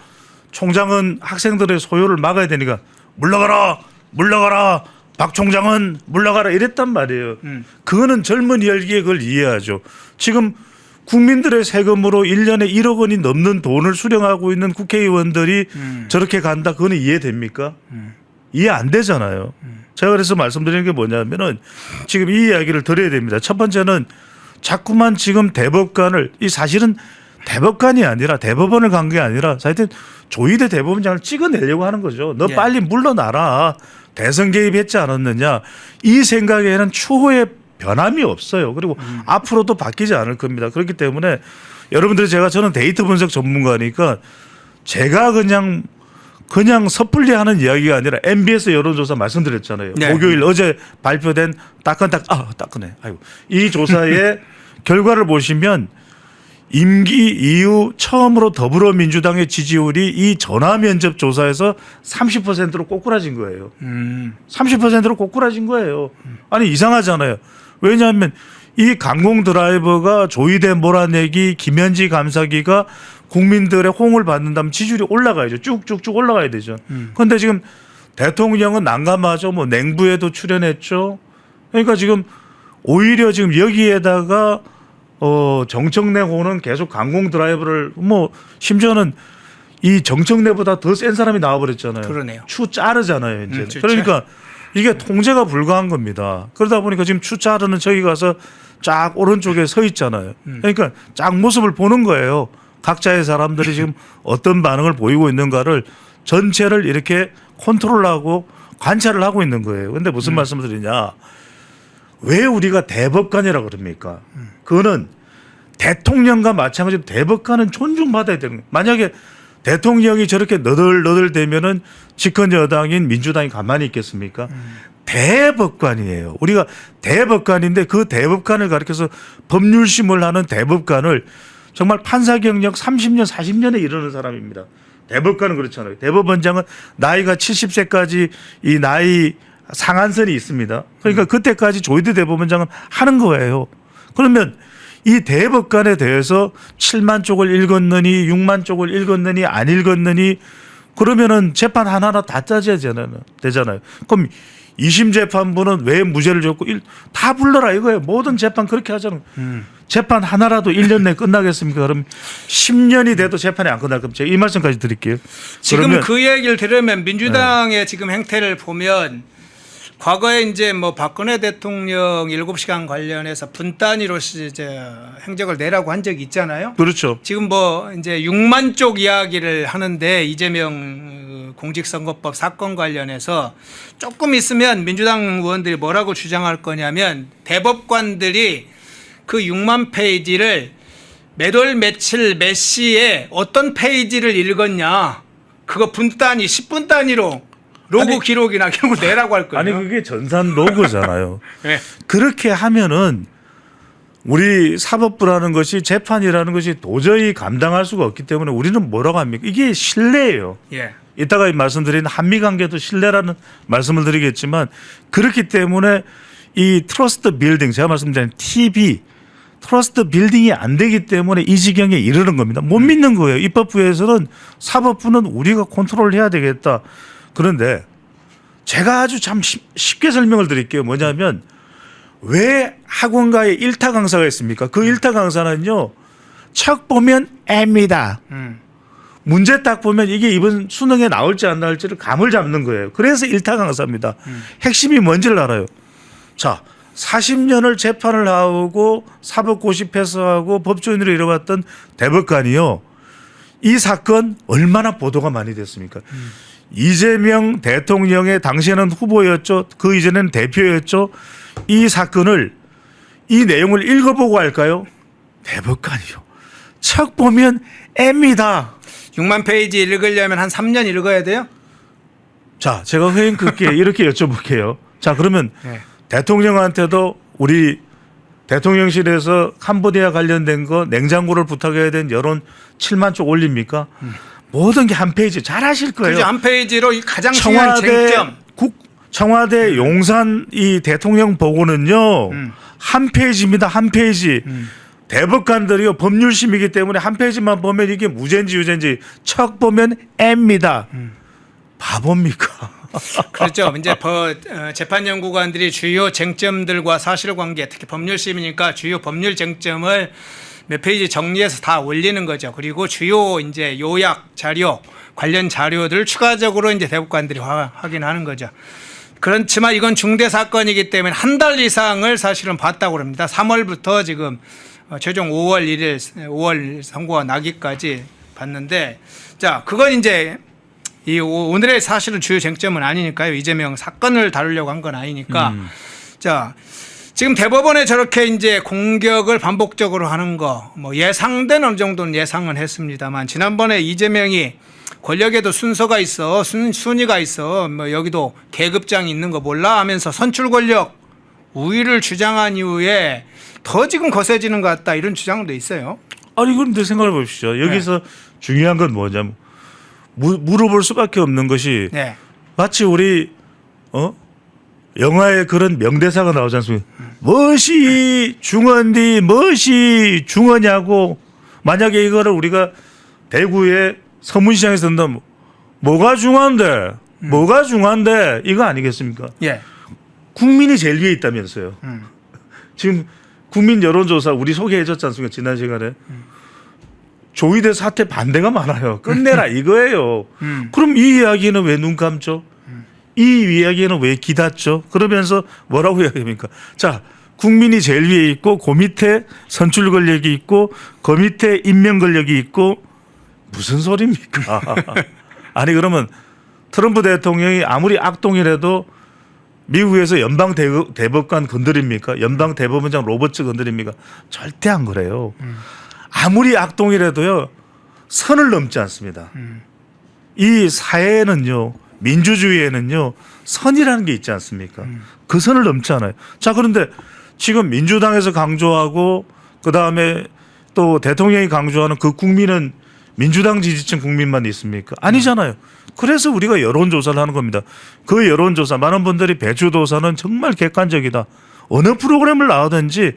총장은 학생들의 소요를 막아야 되니까 물러가라, 물러가라, 박 총장은 물러가라 이랬단 말이에요. 그거는 젊은 열기에 그걸 이해하죠. 지금 국민들의 세금으로 1년에 1억 원이 넘는 돈을 수령하고 있는 국회의원들이 저렇게 간다. 그거는 이해됩니까? 이해 안 되잖아요. 제가 그래서 말씀드리는 게 뭐냐면은 지금 이 이야기를 드려야 됩니다. 첫 번째는 자꾸만 지금 대법관을 이 사실은 대법관이 아니라 대법원을 간 게 아니라 사실 조희대 대법원장을 찍어내려고 하는 거죠. 너 예. 빨리 물러나라. 대선 개입했지 않았느냐. 이 생각에는 추후에 변함이 없어요. 그리고 앞으로도 바뀌지 않을 겁니다. 그렇기 때문에 여러분들이 저는 데이터 분석 전문가니까 제가 그냥 섣불리 하는 이야기가 아니라 MBS 여론조사 말씀드렸잖아요. 네. 목요일 어제 발표된 따끈해. 아이고. 이 조사의 결과를 보시면 임기 이후 처음으로 더불어민주당의 지지율이 이 전화면접 조사에서 30%로 꼬꾸라진 거예요. 30%로 꼬꾸라진 거예요. 아니 이상하잖아요. 왜냐하면 이 강공 드라이버가 조희대 몰아내기 김현지 감사기가 국민들의 호응을 받는다면 지지율이 올라가야죠. 쭉쭉쭉 올라가야 되죠. 그런데 지금 대통령은 난감하죠. 뭐 냉부에도 출연했죠. 그러니까 지금 오히려 지금 여기에다가 정청래호는 계속 강공 드라이버를 뭐 심지어는 이 정청래보다 더 센 사람이 나와버렸잖아요. 그러네요. 추 짜르잖아요. 이제. 진짜. 그러니까 이게 통제가 불가한 겁니다. 그러다 보니까 지금 추 짜르는 저기 가서 쫙 오른쪽에 서 있잖아요. 그러니까 쫙 모습을 보는 거예요. 각자의 사람들이 지금 어떤 반응을 보이고 있는가를 전체를 이렇게 컨트롤하고 관찰을 하고 있는 거예요. 그런데 무슨 말씀을 드리냐. 왜 우리가 대법관이라고 그럽니까? 그거는 대통령과 마찬가지로 대법관은 존중받아야 되는 거예요. 만약에 대통령이 저렇게 너덜너덜대면은 집권 여당인 민주당이 가만히 있겠습니까? 대법관이에요. 우리가 대법관인데 그 대법관을 가리켜서 법률심을 하는 대법관을 정말 판사 경력 30년, 40년에 이르는 사람입니다. 대법관은 그렇잖아요. 대법원장은 나이가 70세까지 이 나이 상한선이 있습니다. 그러니까 그때까지 조희대 대법원장은 하는 거예요. 그러면 이 대법관에 대해서 7만 쪽을 읽었느니 6만 쪽을 읽었느니 안 읽었느니 그러면은 재판 하나하나 다 따져야 되잖아요. 그럼 2심 재판부는 왜 무죄를 줬고 다 불러라 이거예요. 모든 재판 그렇게 하잖아요. 재판 하나라도 1년 내에 끝나겠습니까? 그럼 10년이 돼도 재판이 안 끝날 겁니다. 제가 이 말씀까지 드릴게요. 지금 그러면 그 얘기를 들으면 민주당의 지금 행태를 보면 과거에 이제 뭐 박근혜 대통령 7시간 관련해서 분단위로 이제 행적을 내라고 한 적이 있잖아요. 그렇죠. 지금 뭐 이제 6만 쪽 이야기를 하는데 이재명 공직선거법 사건 관련해서 조금 있으면 민주당 의원들이 뭐라고 주장할 거냐면 대법관들이 그 6만 페이지를 몇 월 며칠 몇 시에 어떤 페이지를 읽었냐 그거 분 단위 10분 단위로 로그 기록이나 이런 걸 내라고 할 거예요. 아니 그게 전산 로그잖아요. 네. 그렇게 하면은 우리 사법부라는 것이 재판이라는 것이 도저히 감당할 수가 없기 때문에 우리는 뭐라고 합니까? 이게 신뢰예요. 예. 이따가 말씀드린 한미 관계도 신뢰라는 말씀을 드리겠지만 그렇기 때문에 이 트러스트 빌딩 제가 말씀드린 TB 트러스트 빌딩이 안 되기 때문에 이 지경에 이르는 겁니다. 못 믿는 거예요. 입법부에서는 사법부는 우리가 컨트롤 해야 되겠다. 그런데 제가 아주 참 쉽게 설명을 드릴게요. 뭐냐면 왜 학원가에 일타 강사가 있습니까? 그 일타 강사는요. 척 보면 M이다. 문제 딱 보면 이게 이번 수능에 나올지 안 나올지를 감을 잡는 거예요. 그래서 일타 강사입니다. 핵심이 뭔지를 알아요. 자, 40년을 재판을 하고 사법고시패스 하고 법조인으로 이뤄왔던 대법관이요. 이 사건 얼마나 보도가 많이 됐습니까? 이재명 대통령의 당시에는 후보였죠. 그 이전에는 대표였죠. 이 사건을 이 내용을 읽어보고 할까요? 대법관이요. 척 보면 M이다. 6만 페이지 읽으려면 한 3년 읽어야 돼요? 자, 제가 회의크게 이렇게 여쭤볼게요. 자, 그러면 네. 대통령한테도 우리 대통령실에서 캄보디아 관련된 거 냉장고를 부탁해야 된 여론 7만 쪽 올립니까? 모든 게 한 페이지 잘 하실 거예요. 그죠. 한 페이지로 가장 중요한 청와대 쟁점. 청와대 용산 이 대통령 보고는요 한 페이지입니다. 한 페이지. 대법관들이요 법률심이기 때문에 한 페이지만 보면 이게 무죄인지 유죄인지 척 보면 M입니다. 바보입니까? 그렇죠. 이제 재판 연구관들이 주요 쟁점들과 사실관계, 특히 법률심이니까 주요 법률 쟁점을 몇 페이지 정리해서 다 올리는 거죠. 그리고 주요 이제 요약 자료, 관련 자료들을 추가적으로 이제 대법관들이 확인하는 거죠. 그렇지만 이건 중대 사건이기 때문에 한 달 이상을 사실은 봤다고 합니다. 3월부터 지금 최종 5월 1일, 5월 선고가 나기까지 봤는데, 자, 그건 이제 이 오늘의 사실은 주요 쟁점은 아니니까요. 이재명 사건을 다루려고 한 건 아니니까. 자, 지금 대법원에 저렇게 이제 공격을 반복적으로 하는 거, 뭐 예상된 어느 정도는 예상은 했습니다만, 지난번에 이재명이 권력에도 순서가 있어, 순위가 있어, 뭐 여기도 계급장이 있는 거 몰라 하면서 선출 권력 우위를 주장한 이후에 더 지금 거세지는 것 같다 이런 주장도 있어요. 아니 그런데 생각해 보십시오. 여기서 중요한 건 뭐냐면 물어볼 수밖에 없는 것이 네. 마치 우리 영화에 그런 명대사가 나오지 않습니까? 무엇이 중헌디 무엇이 중헌냐고. 만약에 이거를 우리가 대구의 서문시장에서 듣는다면 뭐가 중요한데 뭐가 중요한데 이거 아니겠습니까? 예. 국민이 제일 위에 있다면서요. 지금 국민 여론조사 우리 소개해줬지 않습니까? 지난 시간에. 조이대 사태 반대가 많아요. 끝내라 이거예요. 그럼 이 이야기는 왜 눈 감죠? 이 이야기는 왜 귀 닫죠? 그러면서 뭐라고 이야기합니까? 자, 국민이 제일 위에 있고 그 밑에 선출 권력이 있고 그 밑에 임명 권력이 있고 무슨 소리입니까? 아니 그러면 트럼프 대통령이 아무리 악동이라도 미국에서 연방 대법관 건드립니까? 연방 대법원장 로버츠 건드립니까? 절대 안 그래요. 아무리 악동이라도요 선을 넘지 않습니다. 이 사회에는요 민주주의에는요 선이라는 게 있지 않습니까? 그 선을 넘지 않아요. 자 그런데 지금 민주당에서 강조하고 그 다음에 또 대통령이 강조하는 그 국민은 민주당 지지층 국민만 있습니까? 아니잖아요. 그래서 우리가 여론조사를 하는 겁니다. 그 여론조사 많은 분들이 배추도사는 정말 객관적이다. 어느 프로그램을 나오든지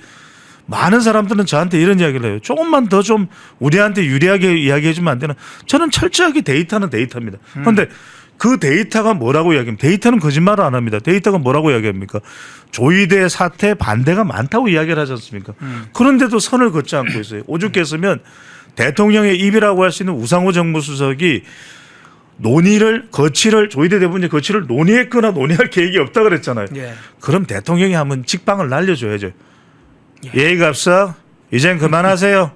많은 사람들은 저한테 이런 이야기를 해요. 조금만 더 좀 우리한테 유리하게 이야기해 주면 안 되나. 저는 철저하게 데이터는 데이터입니다. 그런데 그 데이터가 뭐라고 이야기합니까? 데이터는 거짓말을 안 합니다. 데이터가 뭐라고 이야기합니까? 조이대 사태 반대가 많다고 이야기를 하지 않습니까? 그런데도 선을 긋지 않고 있어요. 오죽했으면 대통령의 입이라고 할 수 있는 우상호 정무수석이 거치를 조이대 대법원의 거치를 논의했거나 논의할 계획이 없다 그랬잖아요. 예. 그럼 대통령이 한번 직방을 날려줘야죠. 예의가 없어. 이젠 그만하세요.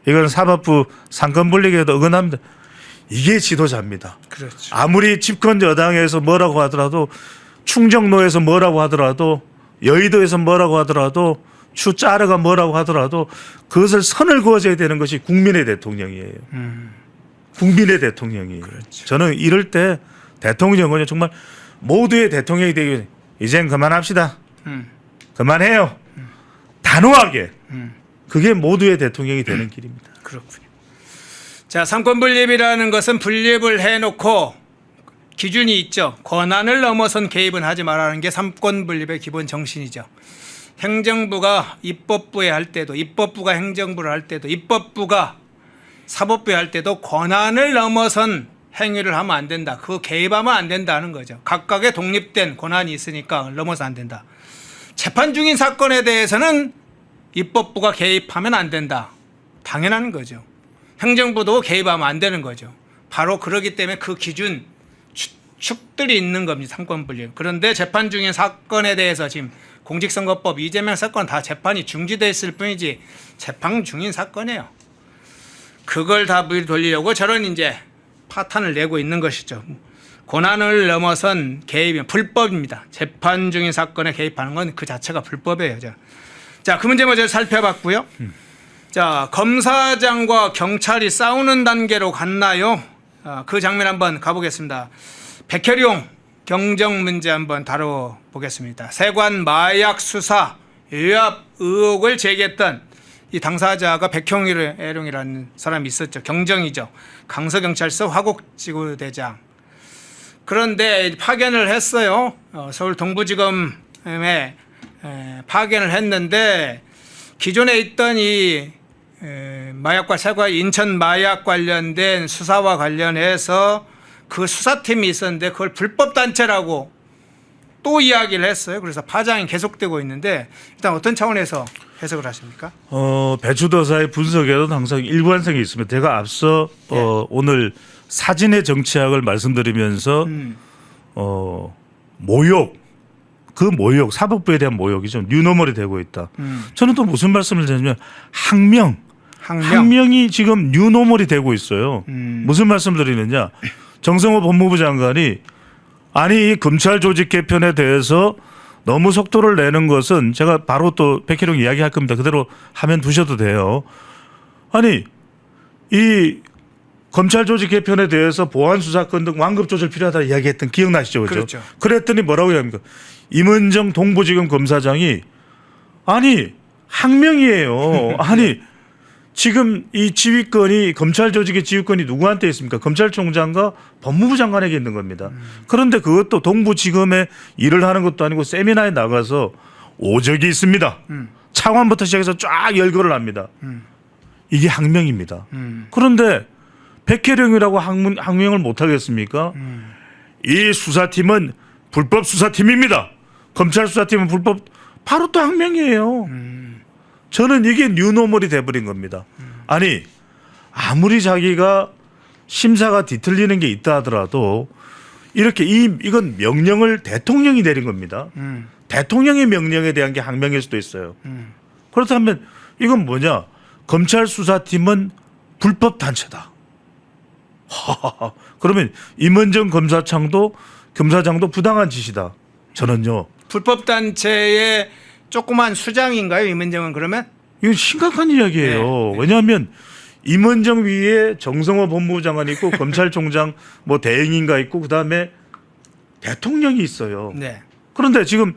이건 사법부 상권 분리에도 어긋납니다. 이게 지도자입니다. 그렇죠. 아무리 집권 여당에서 뭐라고 하더라도 충정로에서 뭐라고 하더라도 여의도에서 뭐라고 하더라도 추짜르가 뭐라고 하더라도 그것을 선을 그어줘야 되는 것이 국민의 대통령이에요. 국민의 대통령이에요. 그렇죠. 저는 이럴 때 대통령은 정말 모두의 대통령이 되기 위해 이젠 그만합시다. 그만해요. 단호하게. 그게 모두의 대통령이 되는 길입니다. 그렇군요. 자, 삼권 분립이라는 것은 분립을 해놓고 기준이 있죠. 권한을 넘어선 개입은 하지 말라는 게 삼권 분립의 기본 정신이죠. 행정부가 입법부에 할 때도, 입법부가 행정부를 할 때도, 입법부가 사법부에 할 때도 권한을 넘어선 행위를 하면 안 된다. 그거 개입하면 안 된다는 거죠. 각각의 독립된 권한이 있으니까 넘어서 안 된다. 재판 중인 사건에 대해서는 입법부가 개입하면 안 된다. 당연한 거죠. 행정부도 개입하면 안 되는 거죠. 바로 그러기 때문에 그 기준 축들이 있는 겁니다. 삼권 분립. 그런데 재판 중인 사건에 대해서 지금 공직선거법 이재명 사건 다 재판이 중지돼 있을 뿐이지 재판 중인 사건이에요. 그걸 다 돌리려고 저런 이제 파탄을 내고 있는 것이죠. 권한을 넘어선 개입이 불법입니다. 재판 중인 사건에 개입하는 건 그 자체가 불법이에요. 자, 그 문제 먼저 살펴봤고요. 자, 검사장과 경찰이 싸우는 단계로 갔나요? 그 장면 한번 가보겠습니다. 백혈용 경정 문제 한번 다뤄보겠습니다. 세관 마약 수사 외압 의혹을 제기했던 이 당사자가 백형일이라는 사람이 있었죠. 경정이죠. 강서경찰서 화곡지구대장. 그런데 파견을 했어요. 서울 동부지검에 파견을 했는데 기존에 있던 이 마약과 세과 인천 마약 관련된 수사와 관련해서 그 수사팀이 있었는데 그걸 불법 단체라고 또 이야기를 했어요. 그래서 파장이 계속되고 있는데 일단 어떤 차원에서 해석을 하십니까? 배추도사의 분석에는 항상 일관성이 있습니다. 제가 앞서 오늘 사진의 정치학을 말씀드리면서 모욕, 그 모욕, 사법부에 대한 모욕이 좀 뉴노멀이 되고 있다. 저는 또 무슨 말씀을 드리냐면 항명이 지금 뉴노멀이 되고 있어요. 무슨 말씀을 드리느냐. 정성호 법무부 장관이 아니 이 검찰 조직 개편에 대해서 너무 속도를 내는 것은 제가 바로 또 백희룡 이야기할 겁니다. 그대로 하면 두셔도 돼요. 아니 이 검찰 조직 개편에 대해서 보안 수사권 등 완급 조절 필요하다 이야기했던 기억나시죠? 그렇죠. 그랬더니 뭐라고 이야기합니까? 임은정 동부지검 검사장이 아니 항명이에요. 아니 지금 이 지휘권이 검찰 조직의 지휘권이 누구한테 있습니까? 검찰총장과 법무부 장관에게 있는 겁니다. 그런데 그것도 동부지검에 일을 하는 것도 아니고 세미나에 나가서 오적이 있습니다. 차관부터 시작해서 쫙 열거를 합니다. 이게 항명입니다. 그런데 백혜령이라고 항명을 못 하겠습니까? 이 수사팀은 불법 수사팀입니다. 검찰 수사팀은 불법, 바로 또 항명이에요. 저는 이게 뉴노멀이 돼버린 겁니다. 아니 아무리 자기가 심사가 뒤틀리는 게 있다 하더라도 이렇게 이건 명령을 대통령이 내린 겁니다. 대통령의 명령에 대한 게 항명일 수도 있어요. 그렇다면 이건 뭐냐? 검찰 수사팀은 불법 단체다. 그러면 임은정 검사장도 부당한 짓이다. 저는요. 불법 단체의 조그만 수장인가요, 임은정은 그러면? 이건 심각한 이야기예요. 네. 왜냐하면 임은정 위에 정성호 법무부 장관이 있고 검찰총장 뭐 대행인가 있고 그다음에 대통령이 있어요. 네. 그런데 지금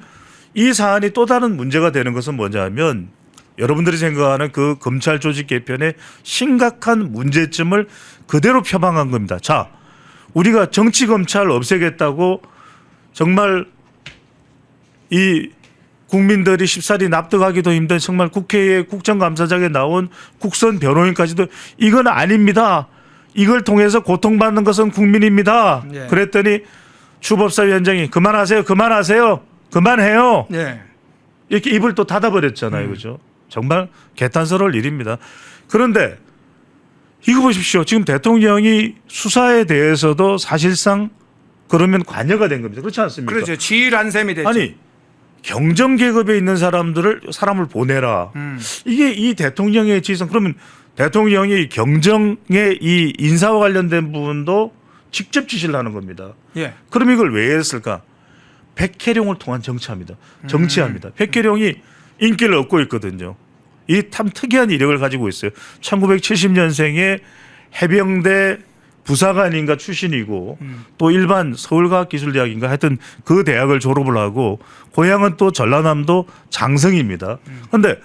이 사안이 또 다른 문제가 되는 것은 뭐냐면 여러분들이 생각하는 그 검찰 조직 개편의 심각한 문제점을 그대로 표방한 겁니다. 자, 우리가 정치 검찰 없애겠다고 정말 이 국민들이 쉽사리 납득하기도 힘든 정말 국회의 국정감사장에 나온 국선 변호인까지도 이건 아닙니다. 이걸 통해서 고통받는 것은 국민입니다. 네. 그랬더니 추법사위원장이 그만하세요. 그만해요. 네. 이렇게 입을 또 닫아버렸잖아요. 그죠? 정말 개탄스러울 일입니다. 그런데 이거 보십시오. 지금 대통령이 수사에 대해서도 사실상 그러면 관여가 된 겁니다. 그렇지 않습니까? 그렇죠. 지휘한 셈이 됐죠. 아니 경정 계급에 있는 사람을 보내라. 이게 이 대통령의 지휘성. 그러면 대통령이 경정의 이 인사와 관련된 부분도 직접 지시를 하는 겁니다. 예. 그럼 이걸 왜 했을까? 백혜룡을 통한 정치합니다. 백혜룡이 인기를 얻고 있거든요. 이 참 특이한 이력을 가지고 있어요. 1970년생에 해병대 부사관인가 출신이고 또 일반 서울과학기술대학인가 하여튼 그 대학을 졸업을 하고 고향은 또 전라남도 장성입니다. 그런데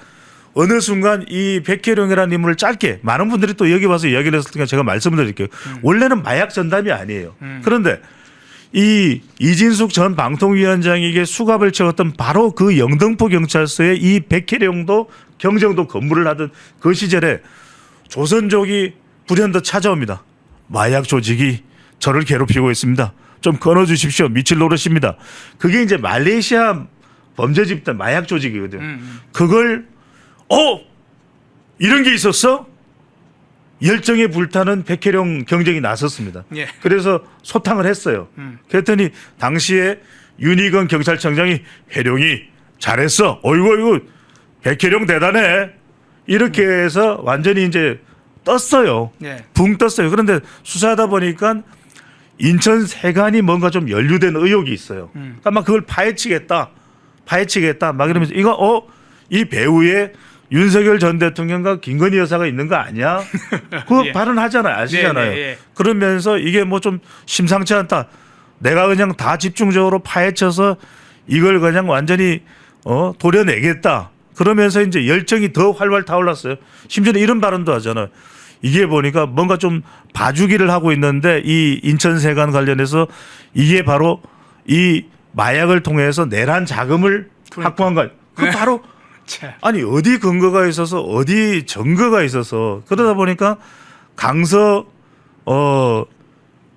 어느 순간 이 백혜룡이라는 인물을 짧게 많은 분들이 또 여기 와서 이야기를 했을 테니까 제가 말씀을 드릴게요. 원래는 마약 전담이 아니에요. 그런데 이 이진숙 전 방통위원장에게 수갑을 채웠던 바로 그 영등포 경찰서에 이 백혜룡도 경정도 근무를 하던 그 시절에 조선족이 불현듯 찾아옵니다. 마약 조직이 저를 괴롭히고 있습니다. 좀 끊어주십시오. 미칠 노릇입니다. 그게 이제 말레이시아 범죄 집단 마약 조직이거든요. 그걸 이런 게 있었어? 열정에 불타는 백혜룡 경정이 나섰습니다. 예. 그래서 소탕을 했어요. 그랬더니 당시에 윤희건 경찰청장이 혜룡이 잘했어. 어이구 백혜룡 대단해. 이렇게 해서 완전히 이제 떴어요. 예. 붕 떴어요. 그런데 수사하다 보니까 인천 세관이 뭔가 좀 연루된 의혹이 있어요. 그러니까 막 그걸 파헤치겠다. 막 이러면서 이거 이 배우에 윤석열 전 대통령과 김건희 여사가 있는 거 아니야? 그 예. 발언하잖아요. 아시잖아요. 네, 네, 예. 그러면서 이게 뭐 좀 심상치 않다. 내가 그냥 다 집중적으로 파헤쳐서 이걸 그냥 완전히 도려내겠다. 그러면서 이제 열정이 더 활활 타올랐어요. 심지어는 이런 발언도 하잖아요. 이게 보니까 뭔가 좀 봐주기를 하고 있는데 이 인천세관 관련해서 이게 바로 이 마약을 통해서 내란 자금을 확보한 거. 그 바로 참. 아니 어디 근거가 있어서 어디 증거가 있어서 그러다 보니까 강서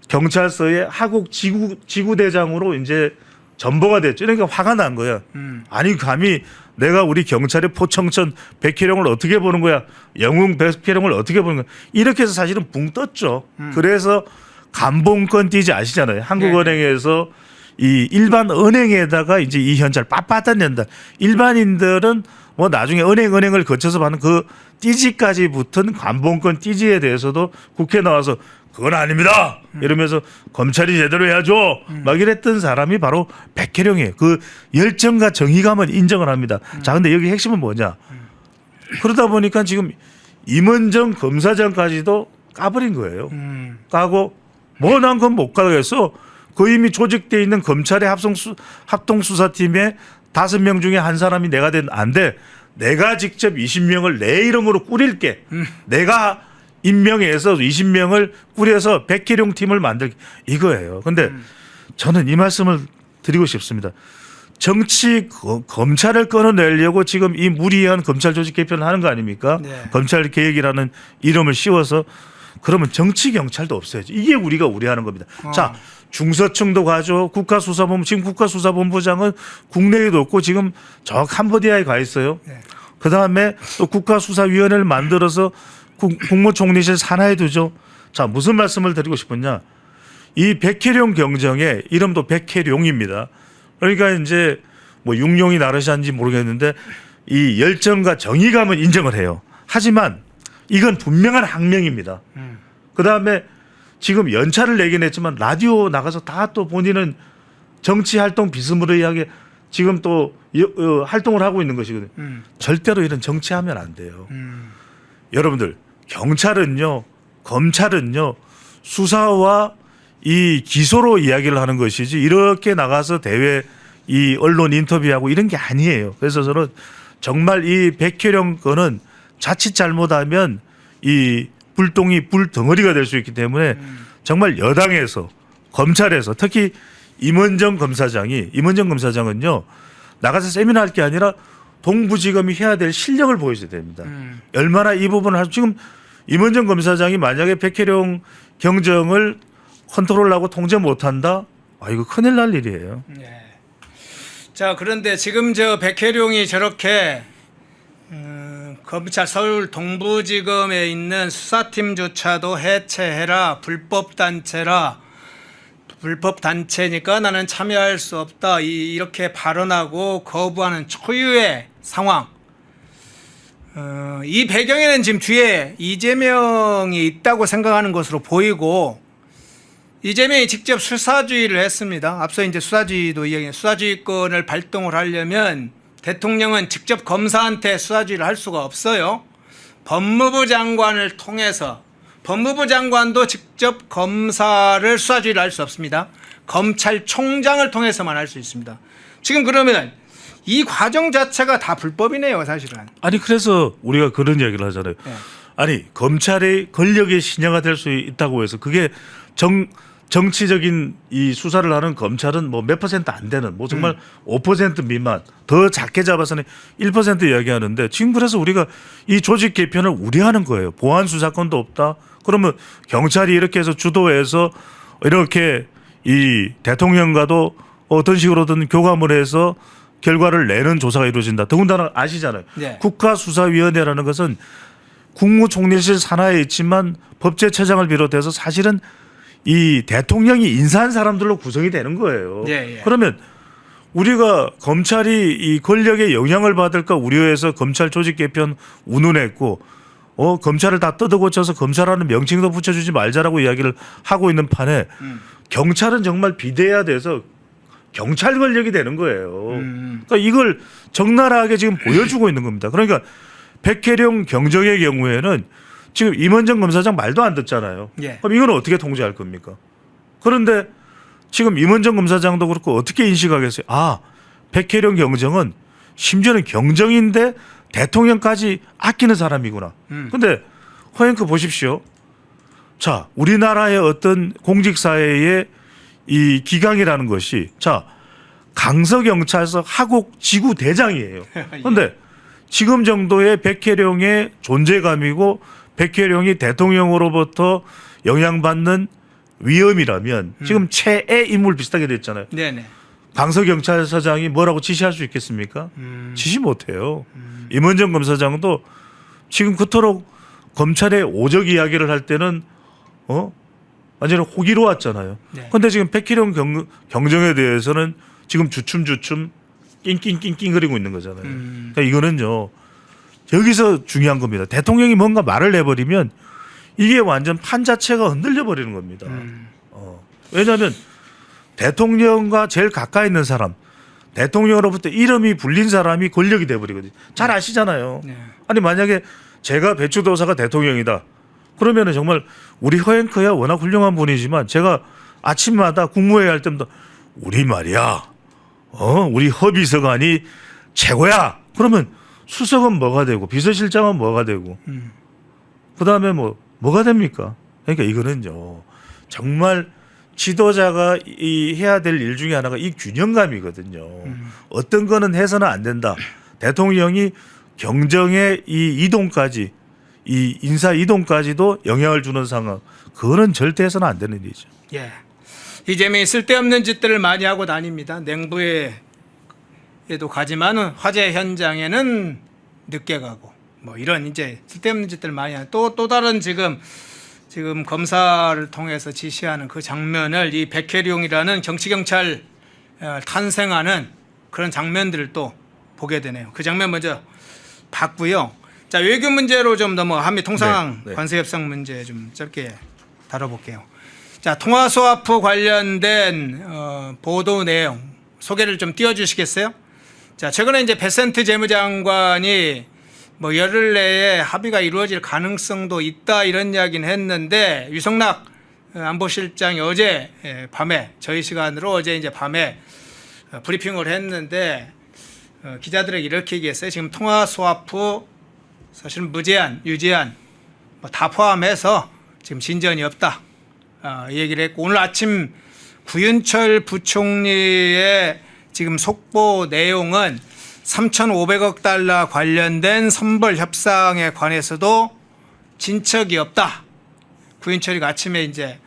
경찰서의 하국 지구대장으로 이제 전보가 됐죠. 그러니까 화가 난 거야. 아니 감히 내가 우리 경찰의 포청천 백혜령을 어떻게 보는 거야? 영웅 백혜령을 어떻게 보는 거야? 이렇게 해서 사실은 붕 떴죠. 그래서 감봉권 띄지 아시잖아요. 한국은행에서 이 일반 은행에다가 이제 이 현찰 빳빳한 연단. 일반인들은 뭐 나중에 은행을 거쳐서 받는 그 띠지까지 붙은 감봉권 띠지에 대해서도 국회 나와서 그건 아닙니다. 이러면서 검찰이 제대로 해야죠. 막 이랬던 사람이 바로 백혜령이에요. 그 열정과 정의감은 인정을 합니다. 자, 근데 여기 핵심은 뭐냐? 그러다 보니까 지금 임은정 검사장까지도 까버린 거예요. 까고 뭐 난 그건 못 가겠어. 그 이미 조직돼 있는 검찰의 합동수사팀에 5명 중에 한 사람이 내가 안 돼. 내가 직접 20명을 내 이름으로 꾸릴게. 내가 임명해서 20명을 꾸려서 백혜령 팀을 만들게. 이거예요. 근데 저는 이 말씀을 드리고 싶습니다. 정치 검찰을 끊어내려고 지금 이 무리한 검찰 조직 개편을 하는 거 아닙니까? 네. 검찰 개혁이라는 이름을 씌워서 그러면 정치 경찰도 없어야지. 이게 우리가 우려하는 겁니다. 자, 중서층도 가죠. 국가수사본부 지금 국가수사본부장은 국내에도 없고 지금 저 캄보디아에 가 있어요. 네. 그 다음에 또 국가수사위원회를 만들어서 국무총리실 산하에 두죠. 자, 무슨 말씀을 드리고 싶었냐? 이 백혜령 경정의 이름도 백혜령입니다. 그러니까 이제 뭐 육룡이 나르샤인지 모르겠는데 이 열정과 정의감은 인정을 해요. 하지만 이건 분명한 항명입니다. 그 다음에 지금 연차를 내긴 했지만 라디오 나가서 다 또 본인은 정치 활동 비스무리하게 지금 또 활동을 하고 있는 것이거든요. 절대로 이런 정치하면 안 돼요. 여러분들 경찰은요, 검찰은요 수사와 이 기소로 이야기를 하는 것이지 이렇게 나가서 대외 이 언론 인터뷰하고 이런 게 아니에요. 그래서 저는 정말 이 백혜령 건은 자칫 잘못하면 이 불똥이 불덩어리가 될 수 있기 때문에 정말 여당에서 검찰에서 특히 임은정 검사장은요 나가서 세미나 할 게 아니라 동부지검이 해야 될 실력을 보여줘야 됩니다. 얼마나 이 부분을 지금 임은정 검사장이 만약에 백혜령 경정을 컨트롤하고 통제 못한다? 아 이거 큰일 날 일이에요. 네. 자 그런데 지금 저 백혜령이 저렇게 검찰 서울 동부지검에 있는 수사팀조차도 해체해라 불법 단체니까 나는 참여할 수 없다 이렇게 발언하고 거부하는 초유의 상황. 이 배경에는 지금 뒤에 이재명이 있다고 생각하는 것으로 보이고 이재명이 직접 수사주의를 했습니다. 앞서 이제 수사주의도 이야기했는데 수사주의권을 발동을 하려면 대통령은 직접 검사한테 수사주의를 할 수가 없어요. 법무부 장관을 통해서 법무부 장관도 직접 검사를 수사주의를 할 수 없습니다. 검찰총장을 통해서만 할 수 있습니다. 지금 그러면 이 과정 자체가 다 불법이네요, 사실은. 아니 그래서 우리가 그런 이야기를 하잖아요. 네. 아니 검찰의 권력의 신여가 될 수 있다고 해서 그게 정치적인 이 수사를 하는 검찰은 뭐 몇 퍼센트 안 되는 뭐 정말 5% 미만 더 작게 잡아서는 1% 이야기하는데 지금 그래서 우리가 이 조직 개편을 우려하는 거예요. 보안 수사권도 없다. 그러면 경찰이 이렇게 해서 주도해서 이렇게 이 대통령과도 어떤 식으로든 교감을 해서 결과를 내는 조사가 이루어진다. 더군다나 아시잖아요. 네. 국가수사위원회라는 것은 국무총리실 산하에 있지만 법제처장을 비롯해서 사실은 이 대통령이 인사한 사람들로 구성이 되는 거예요. 예, 예. 그러면 우리가 검찰이 이 권력의 영향을 받을까 우려해서 검찰 조직 개편 운운했고 검찰을 다 뜯어고쳐서 검찰하는 명칭도 붙여주지 말자라고 이야기를 하고 있는 판에 경찰은 정말 비대해야 돼서 경찰 권력이 되는 거예요. 그러니까 이걸 적나라하게 지금 보여주고 있는 겁니다. 그러니까 백혜령 경정의 경우에는 지금 임은정 검사장 말도 안 듣잖아요. 예. 그럼 이건 어떻게 통제할 겁니까? 그런데 지금 임은정 검사장도 그렇고 어떻게 인식하겠어요? 아, 백혜령 경정은 심지어는 경정인데 대통령까지 아끼는 사람이구나. 근데 허앵커 보십시오. 자, 우리나라의 어떤 공직사회의 이 기강이라는 것이 자, 강서경찰서 하곡 지구 대장이에요. 그런데 지금 정도의 백혜령의 존재감이고 백혜령이 대통령으로부터 영향받는 위험이라면 지금 최애 인물 비슷하게 됐잖아요. 네네. 강서경찰서장이 뭐라고 지시할 수 있겠습니까? 지시 못해요. 임원정 검사장도 지금 그토록 검찰의 오적 이야기를 할 때는 완전히 호기로웠잖아요. 그런데 지금 백희령 경정에 대해서는 지금 주춤주춤 낑낑낑낑거리고 있는 거잖아요. 그러니까 이거는요. 여기서 중요한 겁니다. 대통령이 뭔가 말을 해버리면 이게 완전 판 자체가 흔들려 버리는 겁니다. 왜냐하면 대통령과 제일 가까이 있는 사람, 대통령으로부터 이름이 불린 사람이 권력이 돼버리거든요. 잘 아시잖아요. 네. 아니 만약에 제가 배추도사가 대통령이다. 그러면은 정말 우리 허앵커야 워낙 훌륭한 분이지만 제가 아침마다 국무회의 할 때마다 우리 말이야. 우리 허비서관이 최고야. 그러면 수석은 뭐가 되고 비서실장은 뭐가 되고 그다음에 뭐가 됩니까? 그러니까 이거는요. 정말 지도자가 해야 될 일 중에 하나가 이 균형감이거든요. 어떤 거는 해서는 안 된다. 대통령이 경정의 이 이동까지 이 인사 이동까지도 영향을 주는 상황. 그거는 절대 해서는 안 되는 일이죠. 예. 이재명이 쓸데없는 짓들을 많이 하고 다닙니다. 냉부에도 가지만은 화재 현장에는 늦게 가고 뭐 이런 이제 쓸데없는 짓들을 많이 하는 또 다른 지금 검사를 통해서 지시하는 그 장면을 이 백혜룡이라는 정치경찰 탄생하는 그런 장면들을 또 보게 되네요. 그 장면 먼저 봤고요. 자, 외교 문제로 좀 넘어 한미 통상 네. 관세 협상 문제 좀 짧게 다뤄볼게요. 자, 통화 스와프 관련된 보도 내용 소개를 좀 띄워주시겠어요? 자, 최근에 이제 베센트 재무장관이 뭐 열흘 내에 합의가 이루어질 가능성도 있다 이런 이야기는 했는데 유성락 안보실장이 어제 밤에 저희 시간으로 어제 이제 밤에 브리핑을 했는데 기자들에게 이렇게 얘기했어요. 지금 통화 스와프 사실은 무제한, 유제한 뭐 다 포함해서 지금 진전이 없다. 이 얘기를 했고 오늘 아침 구윤철 부총리의 지금 속보 내용은 3,500억 달러 관련된 선벌 협상에 관해서도 진척이 없다. 구윤철이가 아침에 이제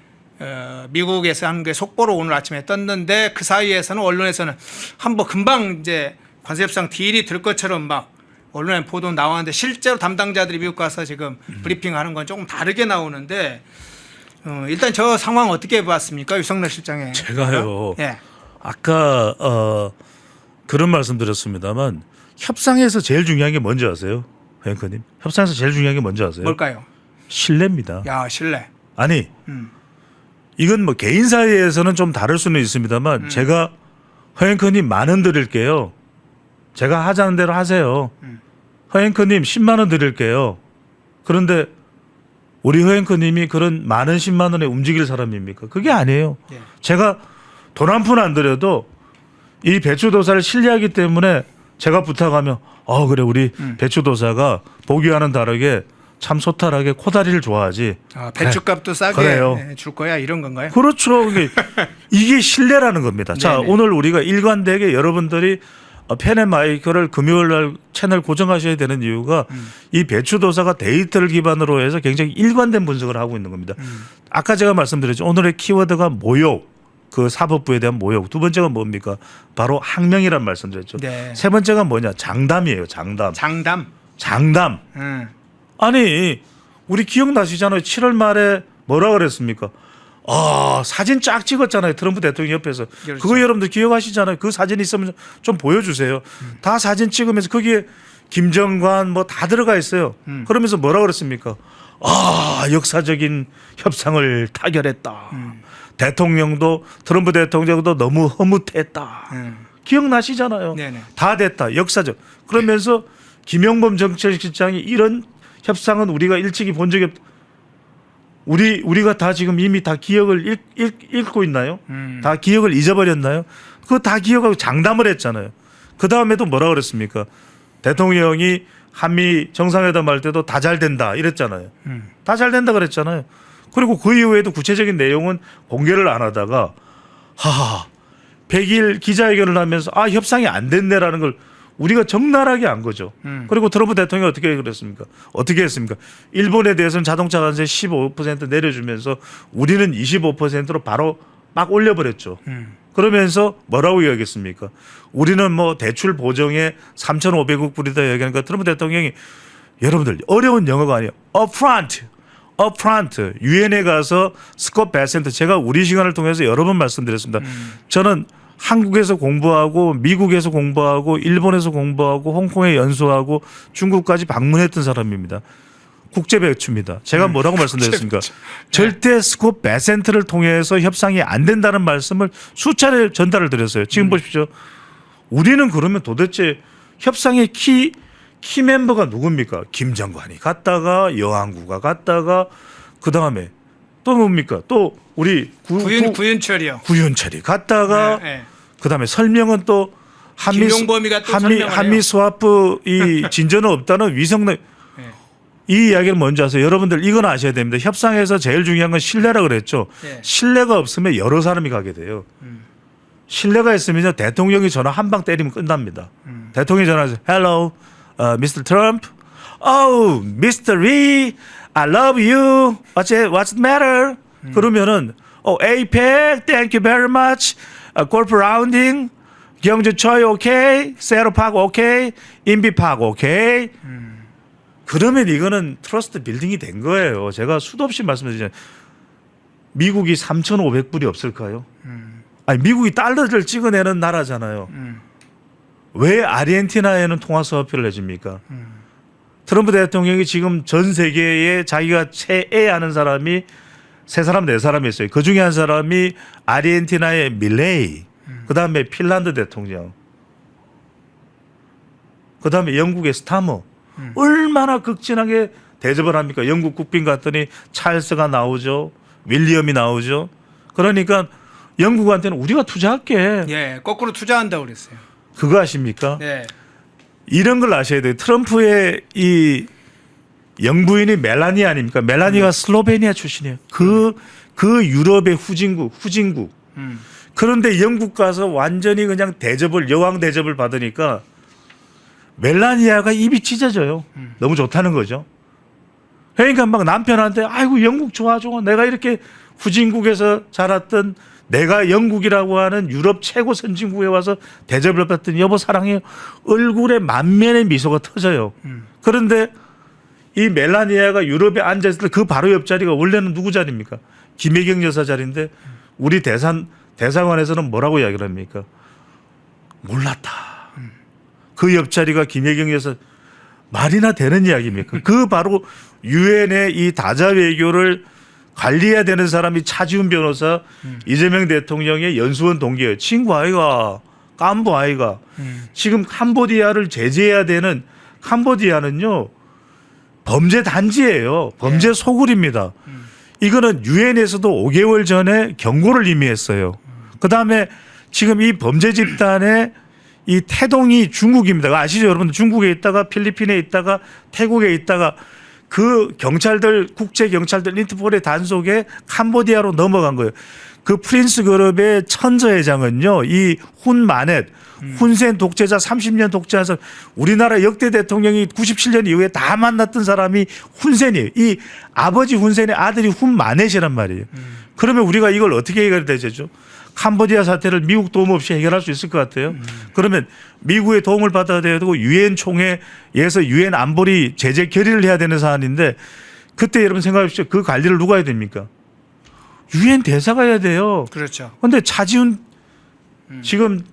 미국에서 한 게 속보로 오늘 아침에 떴는데 그 사이에서는 언론에서는 한번 금방 이제 관세 협상 딜이 될 것처럼 막 언론에 보도 나왔는데 실제로 담당자들이 미국 가서 지금 브리핑하는 건 조금 다르게 나오는데 일단 저 상황 어떻게 봤습니까, 유성락 실장의? 제가요. 예. 아까 그런 말씀드렸습니다만 협상에서 제일 중요한 게 뭔지 아세요, 앵커님? 협상에서 제일 중요한 게 뭔지 아세요? 뭘까요? 신뢰입니다. 야, 신뢰. 아니 이건 뭐 개인 사이에서는 좀 다를 수는 있습니다만 제가 허앵커님 만 원 드릴게요. 제가 하자는 대로 하세요. 허앵커님 10만 원 드릴게요. 그런데 우리 허앵커님이 그런 많은 10만 원에 움직일 사람입니까? 그게 아니에요. 예. 제가 돈 한 푼 안 들여도 이 배추도사를 신뢰하기 때문에 제가 부탁하면 그래 우리 배추도사가 보기와는 다르게 참 소탈하게 코다리를 좋아하지. 배추값도 싸게 그래요. 줄 거야 이런 건가요? 그렇죠. 이게 신뢰라는 겁니다. 자, 네네. 오늘 우리가 일관되게 여러분들이 펜앤마이크를 금요일 날 채널 고정하셔야 되는 이유가 이 배추도사가 데이터를 기반으로 해서 굉장히 일관된 분석을 하고 있는 겁니다. 아까 제가 말씀드렸죠. 오늘의 키워드가 모욕, 그 사법부에 대한 모욕. 두 번째가 뭡니까? 바로 항명이란 말씀드렸죠. 네. 세 번째가 뭐냐? 장담이에요. 장담. 장담. 아니 우리 기억나시잖아요. 7월 말에 뭐라 그랬습니까? 사진 쫙 찍었잖아요. 트럼프 대통령 옆에서. 그렇죠. 그거 여러분들 기억하시잖아요. 그 사진 있으면 좀 보여주세요. 다 사진 찍으면서 거기에 김정관 뭐 다 들어가 있어요. 그러면서 뭐라 그랬습니까? 역사적인 협상을 타결했다. 대통령도 트럼프 대통령도 너무 허무했다. 기억나시잖아요. 네네. 다 됐다. 역사적. 그러면서 김용범 정책실장이 이런 협상은 우리가 일찍이 본 적이 없다. 우리가 다 지금 이미 다 기억을 읽고 있나요? 다 기억을 잊어버렸나요? 그거 다 기억하고 장담을 했잖아요. 그 다음에도 뭐라 그랬습니까? 대통령이 한미 정상회담 할 때도 다 잘 된다 이랬잖아요. 다 잘 된다 그랬잖아요. 그리고 그 이후에도 구체적인 내용은 공개를 안 하다가 하하 100일 기자회견을 하면서 아 협상이 안 됐네라는 걸 우리가 적나라하게 안 거죠. 그리고 트럼프 대통령이 어떻게 그랬습니까? 어떻게 했습니까? 일본에 대해서는 자동차 관세 15% 내려주면서 우리는 25%로 바로 막 올려버렸죠. 그러면서 뭐라고 이야기했습니까? 우리는 뭐 대출 보정에 3,500억 불이다 얘기하니까 트럼프 대통령이 여러분들 어려운 영어가 아니에요. upfront 유엔에 가서 스콧 베센트 제가 우리 시간을 통해서 여러 번 말씀드렸습니다. 저는 한국에서 공부하고 미국에서 공부하고 일본에서 공부하고 홍콩에 연수하고 중국까지 방문했던 사람입니다. 국제 배추입니다. 제가 뭐라고 말씀드렸습니까? 절대 스콧 베센트를 통해서 협상이 안 된다는 말씀을 수차례 전달을 드렸어요. 지금 보십시오. 우리는 그러면 도대체 협상의 키 멤버가 누굽니까? 김 장관이 갔다가 여왕구가 갔다가 그 다음에 또 뭡니까? 또 우리 구윤철이요. 구윤철이 갔다가 네. 그 다음에 설명은 또 김용범이가 또 설명을 한미 해요. 스와프 이 진전은 없다는 위성능 이 이야기를 먼저 하세요. 여러분들 이건 아셔야 됩니다. 협상에서 제일 중요한 건 신뢰라 그랬죠. 네. 신뢰가 없으면 여러 사람이 가게 돼요. 신뢰가 있으면요 대통령이 전화 한 방 때리면 끝납니다. 대통령이 전화해서 Hello, Mr. Trump. Oh, Mr. Lee, I love you. What's the matter? 그러면은 APEC, thank you very much. 골프 라운딩, 경제 처이 오케이, 세로팍 오케이, 인비팍 오케이. 그러면 이거는 트러스트 빌딩이 된 거예요. 제가 수도 없이 말씀드리잖아요. 미국이 3,500불이 없을까요? 아니 미국이 달러를 찍어내는 나라잖아요. 왜 아르헨티나에는 통화수화표를 내줍니까? 트럼프 대통령이 지금 전 세계에 자기가 최애하는 사람이 세 사람 네 사람이 있어요. 그 중에 한 사람이 아르헨티나의 밀레이, 그 다음에 핀란드 대통령, 그 다음에 영국의 스타머. 얼마나 극진하게 대접을 합니까? 영국 국빈 갔더니 찰스가 나오죠. 윌리엄이 나오죠. 그러니까 영국한테는 우리가 투자할게. 예, 거꾸로 투자한다고 그랬어요. 그거 아십니까? 네. 이런 걸 아셔야 돼요. 트럼프의 이 영부인이 멜라니아 아닙니까? 멜라니아가 슬로베니아 출신이에요. 그 유럽의 후진국. 그런데 영국 가서 완전히 그냥 여왕 대접을 받으니까 멜라니아가 입이 찢어져요. 너무 좋다는 거죠. 그러니까 막 남편한테 아이고 영국 좋아. 내가 이렇게 후진국에서 자랐던 내가 영국이라고 하는 유럽 최고 선진국에 와서 대접을 받더니 여보 사랑해요. 얼굴에 만면의 미소가 터져요. 그런데 이 멜라니아가 유럽에 앉아있을 때 그 바로 옆자리가 원래는 누구 자리입니까? 김혜경 여사 자리인데 우리 대사관에서는 뭐라고 이야기를 합니까? 몰랐다. 그 옆자리가 김혜경 여사 말이나 되는 이야기입니까? 그 바로 유엔의 이 다자 외교를 관리해야 되는 사람이 차지훈 변호사, 이재명 대통령의 연수원 동기예요. 친구 아이가, 깐부 아이가. 지금 캄보디아를 제재해야 되는 캄보디아는요. 범죄 단지예요. 범죄 소굴입니다. 이거는 유엔에서도 5개월 전에 경고를 이미 했어요. 그다음에 지금 이 범죄 집단의 이 태동이 중국입니다. 아시죠 여러분들? 중국에 있다가 필리핀에 있다가 태국에 있다가 그 경찰들 국제 경찰들 인터폴의 단속에 캄보디아로 넘어간 거예요. 그 프린스 그룹의 천저 회장은요. 이 훈마넷 훈센 독재자 30년 독재해서 우리나라 역대 대통령이 97년 이후에 다 만났던 사람이 훈센이에요. 이 아버지 훈센의 아들이 훈마넷이란 말이에요. 그러면 우리가 이걸 어떻게 해결해야 되죠? 캄보디아 사태를 미국 도움 없이 해결할 수 있을 것 같아요. 그러면 미국의 도움을 받아야 되고 유엔 총회에서 유엔 안보리 제재 결의를 해야 되는 사안인데 그때 여러분 생각해 보십시오. 그 관리를 누가 해야 됩니까? 유엔 대사가 해야 돼요. 그렇죠. 그런데 차지훈 지금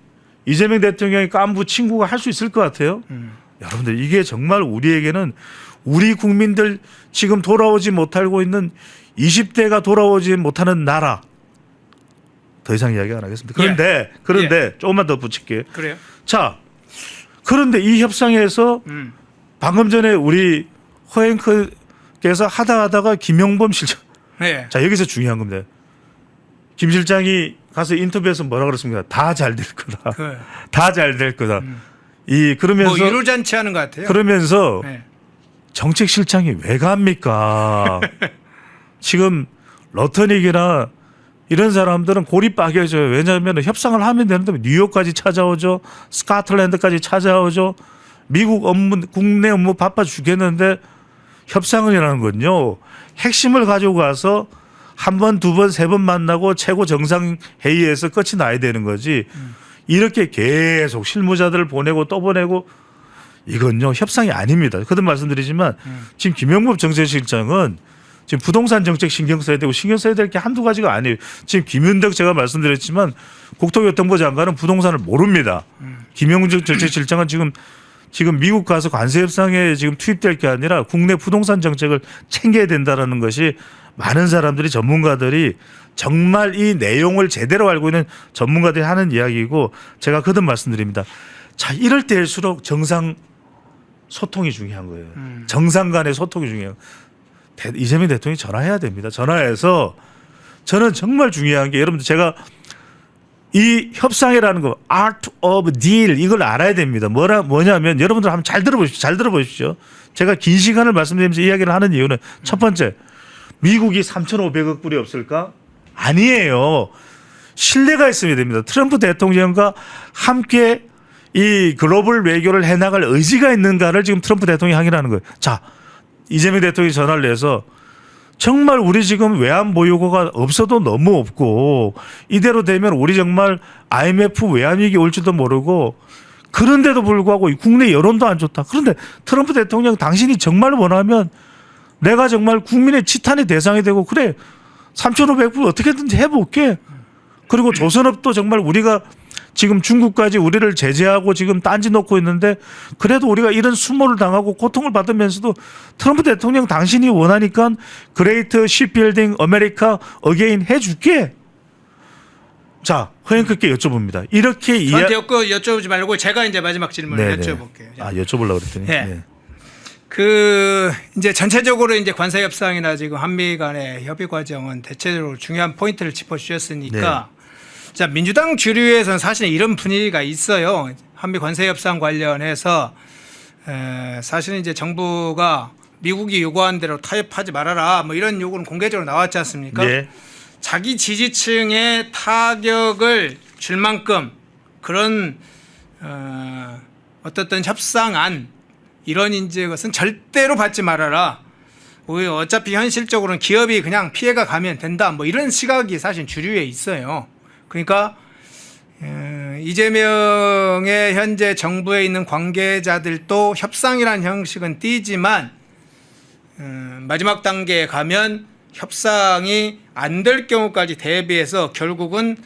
이재명 대통령의 깐부 친구가 할 수 있을 것 같아요. 여러분들 이게 정말 우리에게는 우리 국민들 지금 돌아오지 못하고 있는 20대가 돌아오지 못하는 나라. 더 이상 이야기 안 하겠습니다. 그런데 조금만 더 붙일게요. 그래요? 자, 그런데 이 협상에서 방금 전에 우리 허앵크께서 하다가 김용범 실장. 네. 자, 여기서 중요한 겁니다. 김 실장이 가서 인터뷰에서 뭐라 그랬습니까? 다 잘 될 거다. 다 잘 될 거다. 그러면서 뭐 유료잔치 하는 것 같아요. 그러면서 네. 정책실장이 왜 갑니까? 지금 러터닉이나 이런 사람들은 골이 빠개져요. 왜냐하면 협상을 하면 되는데 뉴욕까지 찾아오죠. 스코틀랜드까지 찾아오죠. 미국 업무, 국내 업무 바빠 죽겠는데 협상이라는 건요. 핵심을 가지고 가서 한 번, 두 번, 세 번 만나고 최고 정상 회의에서 끝이 나야 되는 거지. 이렇게 계속 실무자들을 보내고 또 보내고 이건요 협상이 아닙니다. 거듭 말씀드리지만 지금 김영법 정책실장은 지금 부동산 정책 신경 써야 되고 신경 써야 될 게 한두 가지가 아니에요. 지금 김윤덕 제가 말씀드렸지만 국토교통부 장관은 부동산을 모릅니다. 김영적 정책실장은 지금 미국 가서 관세 협상에 지금 투입될 게 아니라 국내 부동산 정책을 챙겨야 된다라는 것이 많은 사람들이 전문가들이 정말 이 내용을 제대로 알고 있는 전문가들이 하는 이야기이고 제가 거듭 말씀드립니다. 자, 이럴 때일수록 정상 소통이 중요한 거예요. 정상 간의 소통이 중요해요. 이재명 대통령이 전화해야 됩니다. 전화해서 저는 정말 중요한 게 여러분들 제가 이 협상이라는 거 art of deal 이걸 알아야 됩니다. 뭐냐면 여러분들 한번 잘 들어보십시오. 제가 긴 시간을 말씀드리면서 이야기를 하는 이유는 첫 번째 미국이 3,500억 불이 없을까? 아니에요. 신뢰가 있어야 됩니다. 트럼프 대통령과 함께 이 글로벌 외교를 해나갈 의지가 있는가를 지금 트럼프 대통령이 확인하는 거예요. 자, 이재명 대통령이 전화를 해서 정말 우리 지금 외환 보유고가 없어도 너무 없고 이대로 되면 우리 정말 IMF 외환위기 올지도 모르고 그런데도 불구하고 국내 여론도 안 좋다. 그런데 트럼프 대통령 당신이 정말 원하면 내가 정말 국민의 치탄의 대상이 되고 그래 3,500불 어떻게든지 해볼게. 그리고 조선업도 정말 우리가 지금 중국까지 우리를 제재하고 지금 딴지 놓고 있는데 그래도 우리가 이런 수모를 당하고 고통을 받으면서도 트럼프 대통령 당신이 원하니까 그레이트 쉽빌딩 아메리카 어게인 해줄게. 자, 허영크게 여쭤봅니다. 이렇게 저한테 여쭤보지 말고 제가 이제 마지막 질문을 여쭤볼게요. 아, 여쭤보려고 그랬더니. 네. 네. 이제 전체적으로 이제 관세 협상이나 지금 한미 간의 협의 과정은 대체적으로 중요한 포인트를 짚어 주셨으니까 자, 민주당 주류에서는 사실 이런 분위기가 있어요. 한미 관세 협상 관련해서 사실은 이제 정부가 미국이 요구한 대로 타협하지 말아라 뭐 이런 요구는 공개적으로 나왔지 않습니까? 네. 자기 지지층에 타격을 줄 만큼 그런 어떻든 협상안 이런 이제 것은 절대로 받지 말아라. 어차피 현실적으로는 기업이 그냥 피해가 가면 된다. 뭐 이런 시각이 사실 주류에 있어요. 그러니까 이재명의 현재 정부에 있는 관계자들도 협상이라는 형식은 띄지만 마지막 단계에 가면 협상이 안 될 경우까지 대비해서 결국은